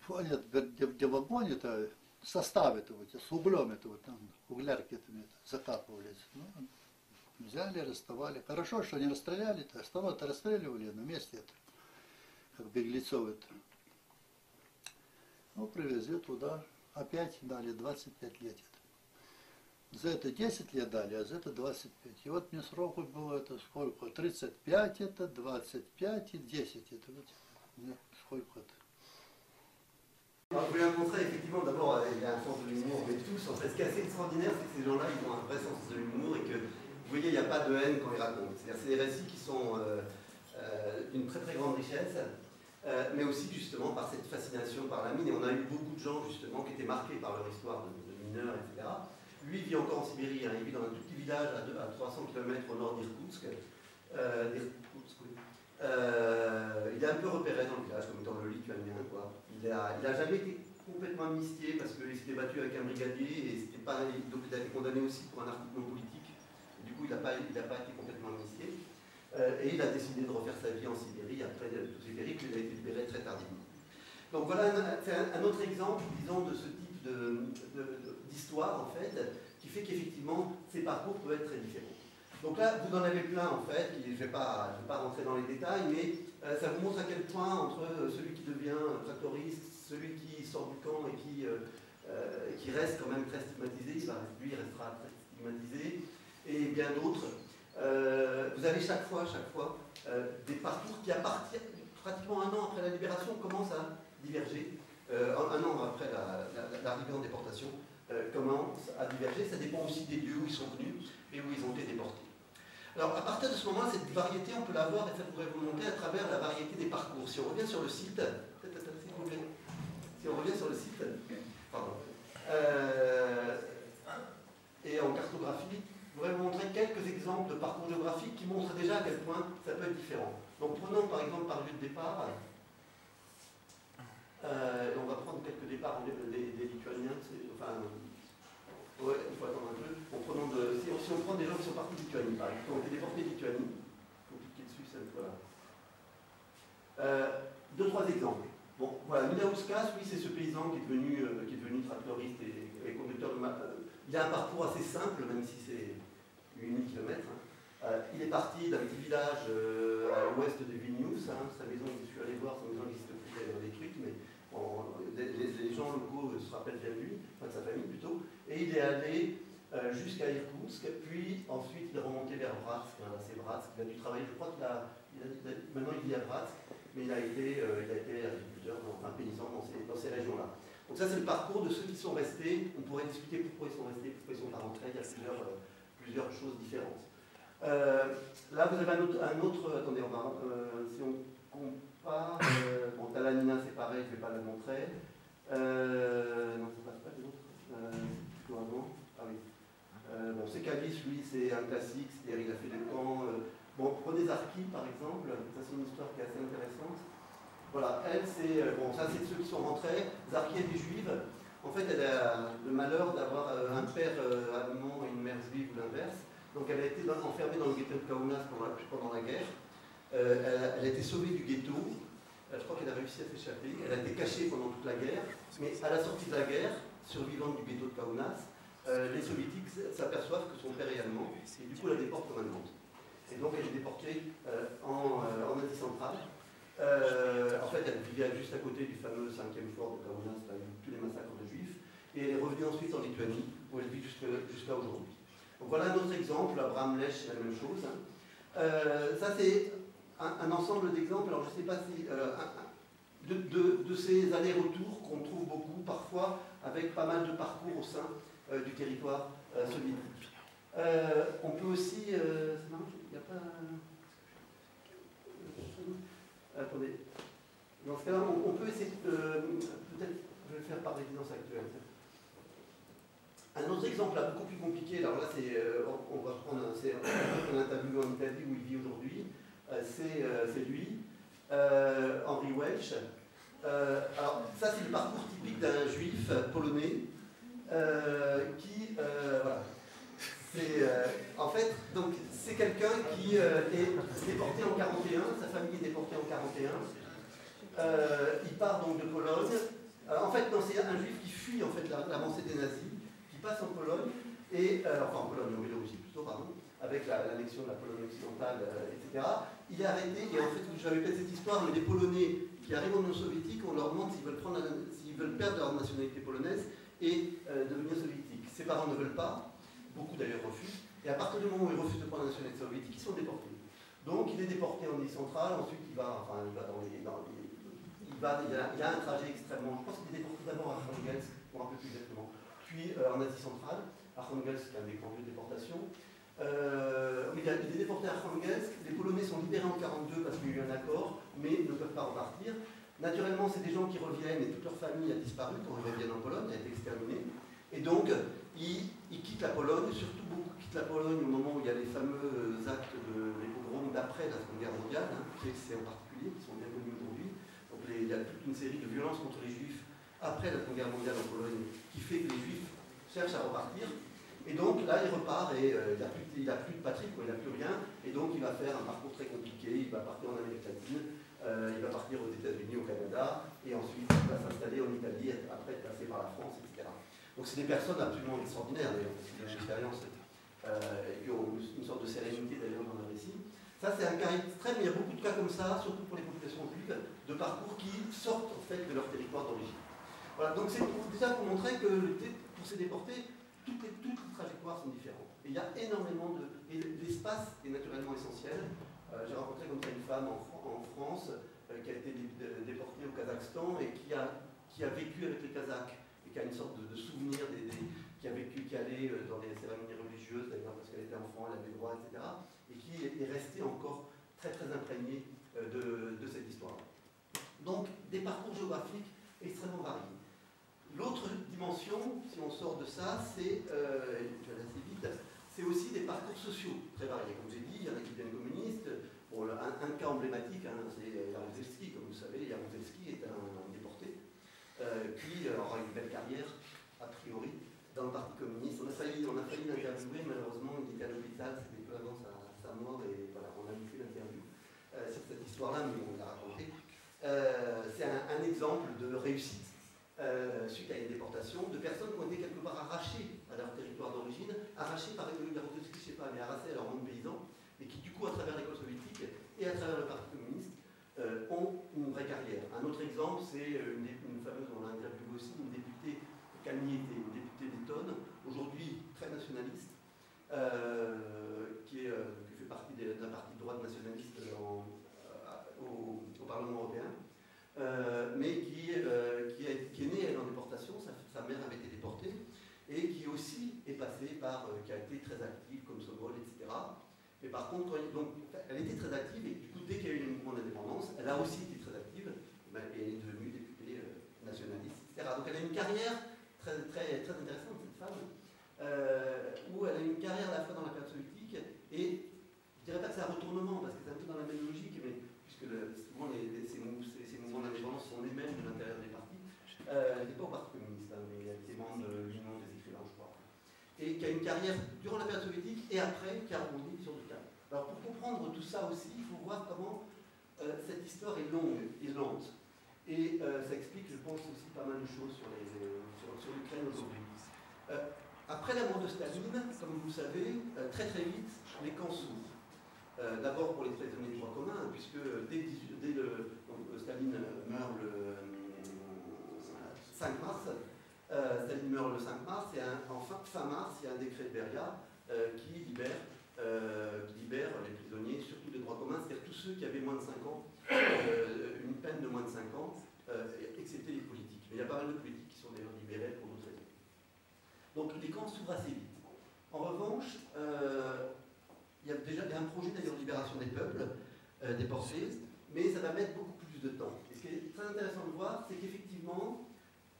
Понял, где вагон это, состав это вот, с углем это вот, там углярки это закапывались. Ну, взяли, расставали. Хорошо, что не расстреляли-то, остальное-то расстреливали на месте это, как беглецов это. Ну, привезли туда, опять дали 25 лет это. За это 10 лет дали, а за это 25. И вот мне сроку было это сколько? 35 это, 25 и 10 это. Вот, мне сколько это. Alors, je voulais montrer effectivement, d'abord, il y a un sens de l'humour, mais tous, en fait, ce qui est assez extraordinaire, c'est que ces gens-là, ils ont un vrai sens de l'humour et que, vous voyez, il n'y a pas de haine quand ils racontent. C'est-à-dire, c'est des récits qui sont d'une très très grande richesse, mais aussi justement par cette fascination par la mine. Et on a eu beaucoup de gens justement qui étaient marqués par leur histoire de mineurs, etc. Lui, il vit encore en Sibérie, hein, il vit dans un tout petit village à 300 km au nord d'Irkoutsk. Il est un peu repéré dans le village comme étant le lituanien, quoi. Il n'a jamais été complètement amnistié parce qu'il s'était battu avec un brigadier et c'était pas, donc il a été condamné aussi pour un article non politique. Et du coup, il n'a pas été complètement amnistié. Et il a décidé de refaire sa vie en Sibérie après tous ces périples. Il a été libéré très tardivement. Donc voilà un autre exemple, disons, de ce type d'histoire, en fait, qui fait qu'effectivement, ces parcours peuvent être très différents. Donc là, vous en avez plein, en fait, je ne vais pas rentrer dans les détails, mais ça vous montre à quel point, entre celui qui devient tractoriste, celui qui sort du camp et qui reste quand même très stigmatisé, lui, il restera très stigmatisé, et bien d'autres, vous avez chaque fois, des parcours qui, à partir pratiquement 1 an après la libération, commencent à diverger. 1 an après l'arrivée en déportation, commencent à diverger. Ça dépend aussi des lieux où ils sont venus et où ils ont été déportés. Alors, à partir de ce moment, cette variété, on peut la voir, et ça pourrait vous montrer à travers la variété des parcours. Si on revient sur le site, pardon, et en cartographie, je voudrais vous montrer quelques exemples de parcours géographiques qui montrent déjà à quel point ça peut être différent. Donc, prenons par exemple par lieu de départ, on va prendre quelques départs des Lituaniens, enfin, ouais, il faut attendre un peu. Si on prend des gens qui sont partis de Lituanie, par exemple, qui ont été déportés de Lituanie, il faut cliquer dessus, ça, voilà. 2-3 exemples. Bon, voilà, Minauskas, oui, c'est ce paysan qui est devenu tractoriste et conducteur de il a un parcours assez simple, même si c'est 8000 km. Hein. Il est parti d'un petit village à l'ouest de Vilnius. Hein. Sa maison, je suis allé voir, sa maison n'existe plus, elle est détruite, mais les gens locaux se rappellent bien de lui, enfin de sa famille plutôt. Et il est allé jusqu'à Irkoutsk, puis ensuite il est remonté vers Bratsk, c'est Bratsk, il a dû travailler, je crois maintenant il vit à Bratsk, mais il a été agriculteur, enfin paysan dans ces régions-là. Donc ça c'est le parcours de ceux qui sont restés, on pourrait discuter pourquoi ils sont restés, pourquoi ils sont pas rentrés, il y a plusieurs choses différentes. Là vous avez un autre attendez, si on compare, bon Talanina c'est pareil, je ne vais pas la montrer, non ça passe pas les autres, c'est plutôt avant, ah oui. Bon, c'est Calice, lui, c'est un classique, c'est-à-dire il a fait des camps. Bon, prenez Zarki, par exemple, ça c'est une histoire qui est assez intéressante. Voilà, elle, c'est. Bon, ça c'est ceux qui sont rentrés. Zarki était juive. En fait, elle a le malheur d'avoir un père allemand et une mère juive ou l'inverse. Donc elle a été enfermée dans le ghetto de Kaunas pendant la guerre. Elle a été sauvée du ghetto. Je crois qu'elle a réussi à s'échapper. Elle a été cachée pendant toute la guerre. Mais à la sortie de la guerre, survivante du ghetto de Kaunas, les soviétiques s'aperçoivent que son père est allemand et du coup la déportent comme allemande. Et donc elle est déportée en Asie centrale. En fait, elle vivait juste à côté du fameux 5e fort de Kaunas, là, tous les massacres de juifs. Et elle est revenue ensuite en Lituanie, où elle vit jusqu'à aujourd'hui. Donc voilà un autre exemple, Abraham Lech, c'est la même chose. Ça c'est un ensemble d'exemples, alors je ne sais pas si... de ces allers-retours qu'on trouve beaucoup parfois avec pas mal de parcours au sein du territoire soviétique. On peut aussi... c'est marrant, il n'y a pas... attendez. Dans ce cas-là, on peut essayer de... peut-être, je vais le faire par résidence actuelle. Un autre exemple là, beaucoup plus compliqué, alors là, on va prendre un interview en Italie où il vit aujourd'hui. C'est lui, Henry Welch. Alors, ça, c'est le parcours typique d'un juif polonais qui, voilà, en fait, donc c'est quelqu'un qui est déporté en 41, sa famille est déportée en 41. Il part donc de Pologne. En fait, non, c'est un juif qui fuit en fait l'avancée des nazis, qui passe en Pologne et enfin en Pologne, en Biélorussie plutôt, pardon, avec l'annexion de la Pologne occidentale, etc. Il est arrêté et en fait, j'avais fait cette histoire, mais les Polonais qui arrivent en Union soviétique, on leur demande s'ils veulent perdre leur nationalité polonaise et devenir soviétique. Ses parents ne veulent pas, beaucoup d'ailleurs refusent, et à partir du moment où ils refusent de prendre la nationalité soviétique, ils sont déportés. Donc il est déporté en Asie centrale, ensuite il va dans les... il y a un trajet extrêmement... Je pense qu'il est déporté d'abord à Arkhangelsk, pour un peu plus exactement, puis en Asie centrale. Arkhangelsk, c'est un des grands lieux de déportation. Il est déporté à Arkhangelsk, les Polonais sont libérés en 1942 parce qu'il y a eu un accord, mais ne peuvent pas repartir. Naturellement, c'est des gens qui reviennent et toute leur famille a disparu quand ils reviennent en Pologne, a été exterminée. Et donc, ils quittent la Pologne, surtout beaucoup quittent la Pologne au moment où il y a les fameux actes des pogroms d'après la Seconde Guerre mondiale, c'est en particulier, qui sont bien connus aujourd'hui. Donc il y a toute une série de violences contre les Juifs après la Seconde Guerre mondiale en Pologne, qui fait que les Juifs cherchent à repartir. Et donc là, il repart et il n'a plus de patrie, quoi, il n'a plus rien. Et donc il va faire un parcours très compliqué, il va partir en Amérique latine, il va partir aux États-Unis, au Canada, et ensuite il va s'installer en Italie, après être passé par la France, etc. Donc c'est des personnes absolument extraordinaires, d'ailleurs, parce qu'ils ont une expérience, qui ont une sorte de sérénité d'ailleurs dans leur récit. Ça c'est un cas extrême, il y a beaucoup de cas comme ça, surtout pour les populations juives, de parcours qui sortent en fait de leur territoire d'origine. Voilà, donc c'est déjà pour montrer que pour ces déportés, toutes les trajectoires sont différentes. Et il y a énormément de... Et l'espace est naturellement essentiel. J'ai rencontré comme ça une femme en France qui a été déportée au Kazakhstan et qui a vécu avec les Kazakhs et qui a une sorte de souvenir qui allait dans les cérémonies religieuses, d'ailleurs parce qu'elle était enfant, elle avait le droit, etc. Et qui est restée encore très très imprégnée de cette histoire. Donc des parcours géographiques extrêmement variés. L'autre dimension, si on sort de ça, c'est, je vais aller assez vite, c'est aussi des parcours sociaux très variés. Comme j'ai dit, il y en a qui deviennent communistes. Bon, un cas emblématique, c'est Jaruzelski, comme vous savez. Jaruzelski est un déporté qui aura une belle carrière, a priori, dans le Parti communiste. On a failli l'interviewer, malheureusement, il était à l'hôpital, c'était peu avant sa mort, et voilà, on a eu fait l'interview sur cette histoire-là, mais on l'a raconté. C'est un exemple de réussite. Suite à une déportation, de personnes qui ont été quelque part arrachées à leur territoire d'origine, arrachées par les Jaruzelski, je ne sais pas, mais arrachées à leur monde paysan, et qui du coup, à travers l'école soviétique et à travers le Parti communiste, ont une vraie carrière. Un autre exemple, c'est une fameuse, on l'a interviewé aussi, une députée Kalniete, une députée des Dayton, aujourd'hui très nationaliste, qui fait partie d'un parti de droite nationaliste au Parlement européen, mais qui est né en déportation. Sa mère avait été déportée, et qui aussi est passée qui a été très active comme Sobol, etc. Mais par contre, elle était très active, et du coup, dès qu'il y a eu le mouvement d'indépendance, elle a aussi été très active, et est devenue députée nationaliste, etc. Donc elle a une carrière très, très, très intéressante, cette femme, où elle a une carrière à la fois dans la période soviétique, et je dirais pas que c'est un retournement, parce que c'est un peu dans la même logique, mais puisque souvent ces mouvements d'indépendance sont les mêmes de l'intérieur des partis. Elle n'était pas au Parti communiste, hein, mais elle était membre de l'Union des écrivains, je crois. Et qui a une carrière durant la période soviétique, et après, qui a rebondi sur le terrain. Alors pour comprendre tout ça aussi, il faut voir comment cette histoire est longue et lente. Et ça explique, je pense, aussi pas mal de choses sur l'Ukraine aujourd'hui. Après la mort de Staline, comme vous le savez, très très vite, les camps s'ouvrent. D'abord pour les prisonniers de droit commun, puisque Staline meurt le 5 mars, Staline meurt le 5 mars, et fin mars, il y a un décret de Beria qui libère les prisonniers, surtout des droits communs, c'est-à-dire tous ceux qui avaient moins de 5 ans, une peine de moins de 5 ans, excepté les politiques. Mais il y a pas mal de politiques qui sont d'ailleurs libérés pour d'autres raisons. Donc les camps s'ouvrent assez vite. En revanche, il y a déjà un projet d'ailleurs de libération des peuples déportés, mais ça va mettre beaucoup plus de temps. Et ce qui est très intéressant de voir, c'est qu'effectivement,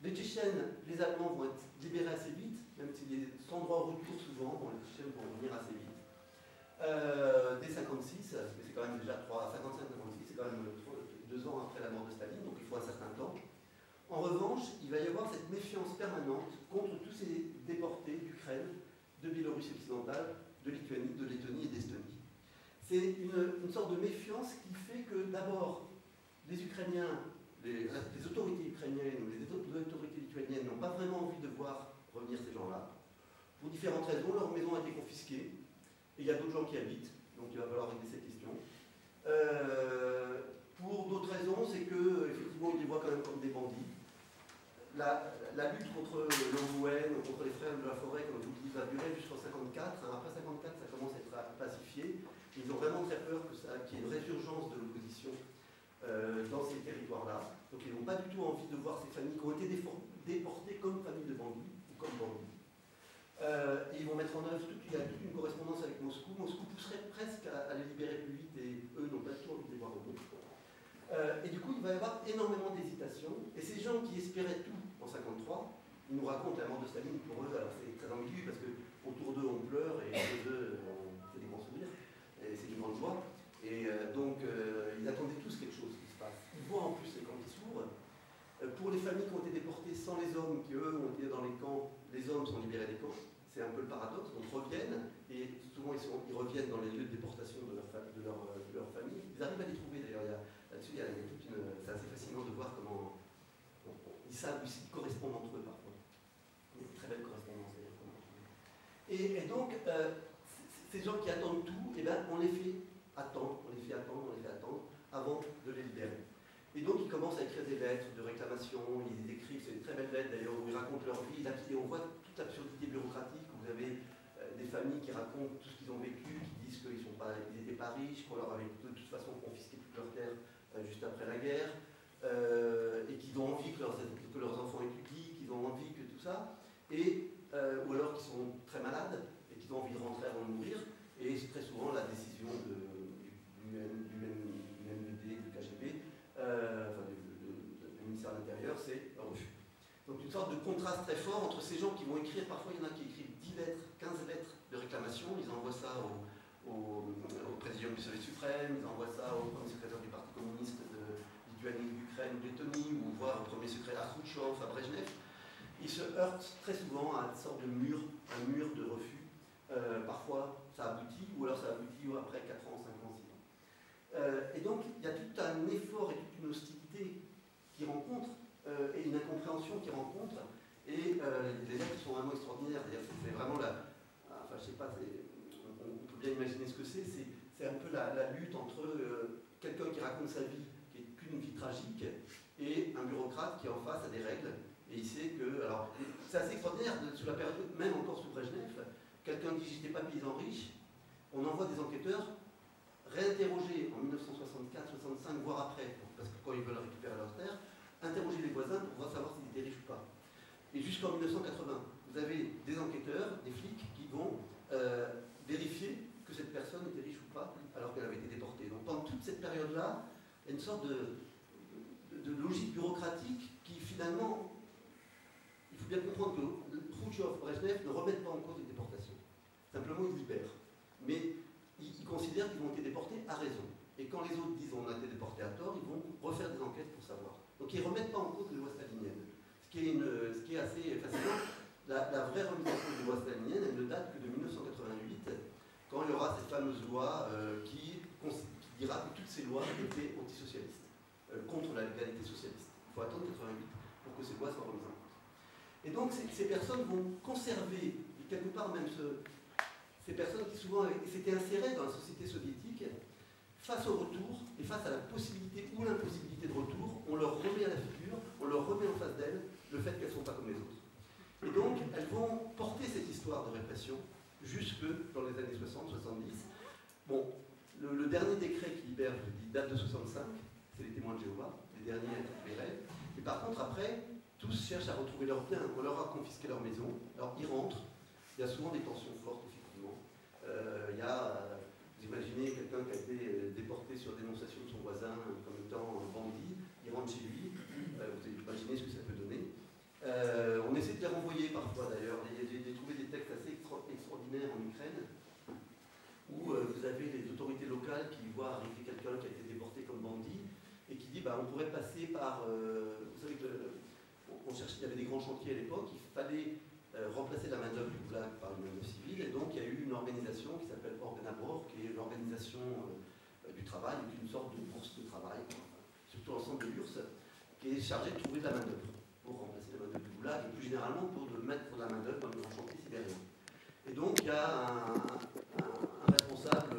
les Tchétchènes, les Allemands vont être libérés assez vite, même s'ils sont sans droit au retour souvent, les Tchétchènes vont revenir assez vite. Dès 56, mais c'est quand même déjà 55-56, c'est quand même 2 ans après la mort de Staline, donc il faut un certain temps. En revanche, il va y avoir cette méfiance permanente contre tous ces déportés d'Ukraine, de Biélorussie occidentale, de Lituanie, de Lettonie et d'Estonie. C'est une sorte de méfiance qui fait que d'abord, les Ukrainiens, les autorités ukrainiennes ou les autorités lituaniennes n'ont pas vraiment envie de voir revenir ces gens-là. Pour différentes raisons, leur maison a été confisquée, et il y a d'autres gens qui habitent, donc il va falloir régler cette question. Pour d'autres raisons, c'est qu'effectivement, ils les voient quand même comme des bandits. La lutte contre l'Owen, contre les frères de la forêt, comme je vous dis, va durer jusqu'en 54. Après 54, ça commence à être pacifié. Ils ont vraiment très peur qu'il y ait une résurgence de l'opposition dans ces territoires-là. Donc ils n'ont pas du tout envie de voir ces familles qui ont été déportées comme familles de bandits ou comme bandits. Et ils vont mettre en œuvre il y a toute une correspondance avec Moscou. Moscou pousserait presque à les libérer plus vite, et eux n'ont pas du tout envie de les voir revenir. Et du coup, il va y avoir énormément d'hésitation. Et ces gens qui espéraient tout en 53, ils nous racontent la mort de Staline. Pour eux, alors c'est très ambigu parce que autour d'eux on pleure et chez eux on fait des grands sourires. Et c'est une grande joie. Et donc ils attendaient tous quelque chose qui se passe. Ils voient en plus les camps qui s'ouvrent. Pour les familles qui ont été déportées sans les hommes, qui eux ont été dans les camps, les hommes sont libérés des camps. C'est un peu le paradoxe. Donc reviennent, et souvent ils reviennent dans les lieux de déportation de leur famille. Ils arrivent à les trouver d'ailleurs. Là-dessus, il y a toute une. C'est assez fascinant de voir comment. Ils savent aussi correspondre entre eux parfois. Il y a une très belle correspondance d'ailleurs. Et donc, ces gens qui attendent tout, eh ben, on les fait attendre avant de les libérer. Et donc, ils commencent à écrire des lettres de réclamation, ils écrivent, c'est des très belles lettres d'ailleurs, où ils racontent leur vie, et on voit toute l'absurdité bureaucratique. Vous avez des familles qui racontent tout ce qu'ils ont vécu, qui disent qu'ils n'étaient pas riches, qu'on leur avait de toute façon confisqué toutes leurs terres juste après la guerre, et qu'ils ont envie que leurs enfants étudient, qu'ils ont envie que tout ça, ou alors qu'ils sont très malades et qu'ils ont envie de rentrer avant de mourir, et c'est très souvent la décision du MND, du KGB, du ministère de l'Intérieur, c'est un refus. Donc une sorte de contraste très fort entre ces gens qui vont écrire, parfois il y en a qui écrivent 10 lettres, 15 lettres de réclamation, ils envoient ça au président du Soviet suprême, ils envoient ça au premier secrétaire du Parti communiste de Lituanie, d'Ukraine, de Lettonie, ou voire au premier secrétaire à Khrouchtchev, à Brejnev. Ils se heurtent très souvent à une sorte de mur, un mur de refus. Parfois ça aboutit, ou alors ça aboutit après 4 ans, 5 ans, 6 ans. Et donc il y a tout un effort et toute une hostilité qu'ils rencontrent, et une incompréhension qu'ils rencontrent, et les lettres sont vraiment extraordinaires. D'ailleurs, c'est vraiment enfin, je sais pas, on peut bien imaginer ce que c'est un peu la lutte entre quelqu'un qui raconte sa vie, qui est qu'une vie tragique, et un bureaucrate qui en face a des règles, Et il sait que, alors, c'est assez extraordinaire, sous la période, même encore sous Brejnev, quelqu'un qui dit j'étais pas paysan riche, on envoie des enquêteurs réinterroger en 1964, 65, voire après, parce que quand ils veulent récupérer leurs terres, interroger les voisins pour pouvoir savoir s'ils étaient riches ou pas. Et jusqu'en 1980, vous avez des enquêteurs, des flics qui vont vérifier que cette personne était riche ou pas, alors qu'elle avait été déportée. Donc pendant toute cette période-là, il y a une sorte de logique bureaucratique qui finalement, il faut bien comprendre que Khrouchtchev, Brejnev ne remettent pas en cause les déportations. Simplement, ils libèrent. Mais ils considèrent qu'ils ont été déportés à raison. Et quand les autres disent on a été déportés à tort, ils vont refaire des enquêtes pour savoir. Donc ils ne remettent pas en cause les lois staliniennes. Ce qui est assez fascinant, la vraie remise en cause des lois staliniennes, elle ne date que de 1988, quand il y aura cette fameuse loi qui dira que toutes ces lois étaient antisocialistes, contre la légalité socialiste. Il faut attendre 88 pour que ces lois soient remises en cause. Et donc ces personnes vont conserver, quelque part même ces personnes qui souvent s'étaient insérées dans la société soviétique, face au retour et face à la possibilité ou l'impossibilité de retour, on leur remet à la figure, on leur remet en face d'elles le fait qu'elles ne sont pas comme les autres. Et donc, elles vont porter cette histoire de répression jusque dans les années 60-70. Bon, le dernier décret qui libère, je dis, date de 65, c'est les témoins de Jéhovah, les derniers à être libérés. Et par contre, après, tous cherchent à retrouver leurs biens. On leur a confisqué leur maison, alors ils rentrent. Il y a souvent des tensions fortes, effectivement. Il y a, vous imaginez quelqu'un qui a été déporté sur dénonciation de son voisin comme étant un bandit, il rentre chez lui, vous imaginez ce que ça peut donner. On essaie de les renvoyer parfois d'ailleurs. J'ai trouvé des textes assez extraordinaires en Ukraine où vous avez les autorités locales qui voient arriver quelqu'un qui a été déporté comme bandit et qui dit on pourrait passer par. Vous savez on cherchait, il y avait des grands chantiers à l'époque, il fallait remplacer la main-d'œuvre du goulag par une main-d'œuvre civile, et donc il y a eu une organisation qui s'appelle Organabor, qui est l'organisation du travail, une sorte de bourse de travail, surtout l'ensemble de l'URSS, qui est chargée de trouver de la main-d'œuvre pour remplacer la main-d'œuvre du goulag, et plus généralement pour mettre la main-d'œuvre dans les grands chantiers sibériens. Et donc il y a un responsable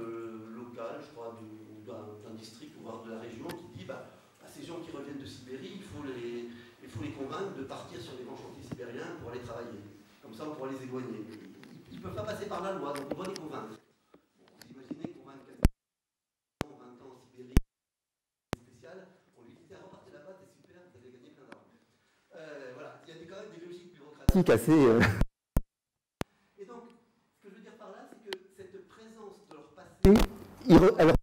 local, je crois, d'un district, voire de la région, qui dit à ces gens qui reviennent de Sibérie, il faut les convaincre de partir sur les grands chantiers sibériens pour aller travailler. Comme ça, on pourra les éloigner. Ils ne peuvent pas passer par la loi, donc on doit les convaincre. Vous imaginez convaincre quelqu'un 20 ans en Sibérie spécial, on lui dit tiens, repartez là-bas, t'es super, vous allez gagner plein d'argent. Voilà, il y a quand même des logiques bureaucratiques assez. Et donc, ce que je veux dire par là, c'est que cette présence de leur passé, alors,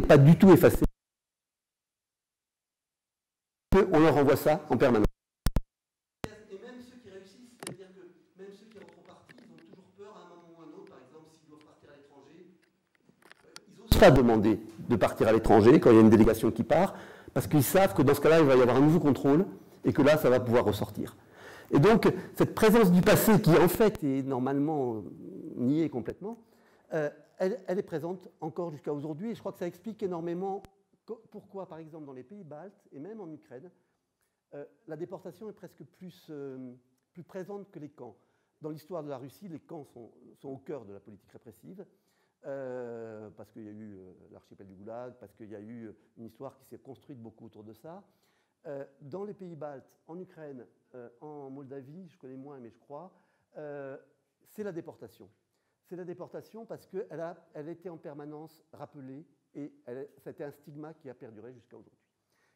n'est pas du tout effacée. On leur envoie ça en permanence. Et même ceux qui réussissent, c'est-à-dire que même ceux qui en font partie, ils ont toujours peur à un moment ou à un autre, par exemple, s'ils doivent partir à l'étranger, ils n'osent pas demander de partir à l'étranger quand il y a une délégation qui part, parce qu'ils savent que dans ce cas-là, il va y avoir un nouveau contrôle, et que là, ça va pouvoir ressortir. Et donc, cette présence du passé, qui en fait est normalement niée complètement, elle est présente encore jusqu'à aujourd'hui, et je crois que ça explique énormément pourquoi, par exemple, dans les pays baltes, et même en Ukraine, la déportation est presque plus présente que les camps. Dans l'histoire de la Russie, les camps sont au cœur de la politique répressive, parce qu'il y a eu l'archipel du Goulag, parce qu'il y a eu une histoire qui s'est construite beaucoup autour de ça. Dans les pays baltes, en Ukraine, en Moldavie, je connais moins, mais je crois, c'est la déportation. C'est la déportation parce qu'elle était en permanence rappelée et c'était un stigma qui a perduré jusqu'à aujourd'hui.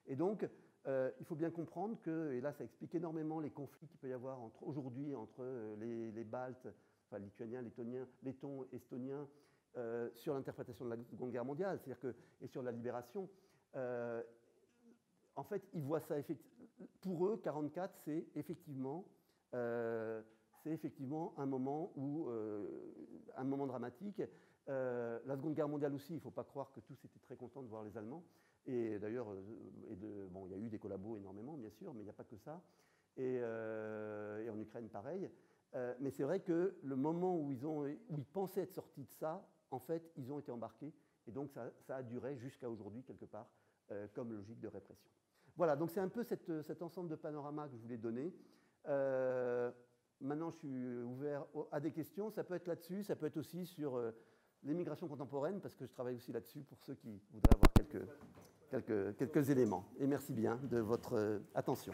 Et donc, il faut bien comprendre que, et là ça explique énormément les conflits qu'il peut y avoir aujourd'hui entre les Baltes, enfin lituaniens, lettons, estoniens, sur l'interprétation de la Seconde Guerre mondiale, c'est-à-dire que, et sur la libération. En fait, ils voient ça, pour eux, 1944, c'est effectivement un moment un moment dramatique. La Seconde Guerre mondiale aussi, il ne faut pas croire que tous étaient très contents de voir les Allemands. Et d'ailleurs, il y a eu des collabos énormément, bien sûr, mais il n'y a pas que ça. Et en Ukraine, pareil. Mais c'est vrai que le moment où ils pensaient être sortis de ça, en fait, ils ont été embarqués. Et donc, ça a duré jusqu'à aujourd'hui, quelque part, comme logique de répression. Voilà, donc c'est un peu cet ensemble de panorama que je voulais donner. Maintenant, je suis ouvert à des questions. Ça peut être là-dessus, ça peut être aussi sur l'immigration contemporaine, parce que je travaille aussi là-dessus pour ceux qui voudraient avoir quelques quelques éléments. Et merci bien de votre attention.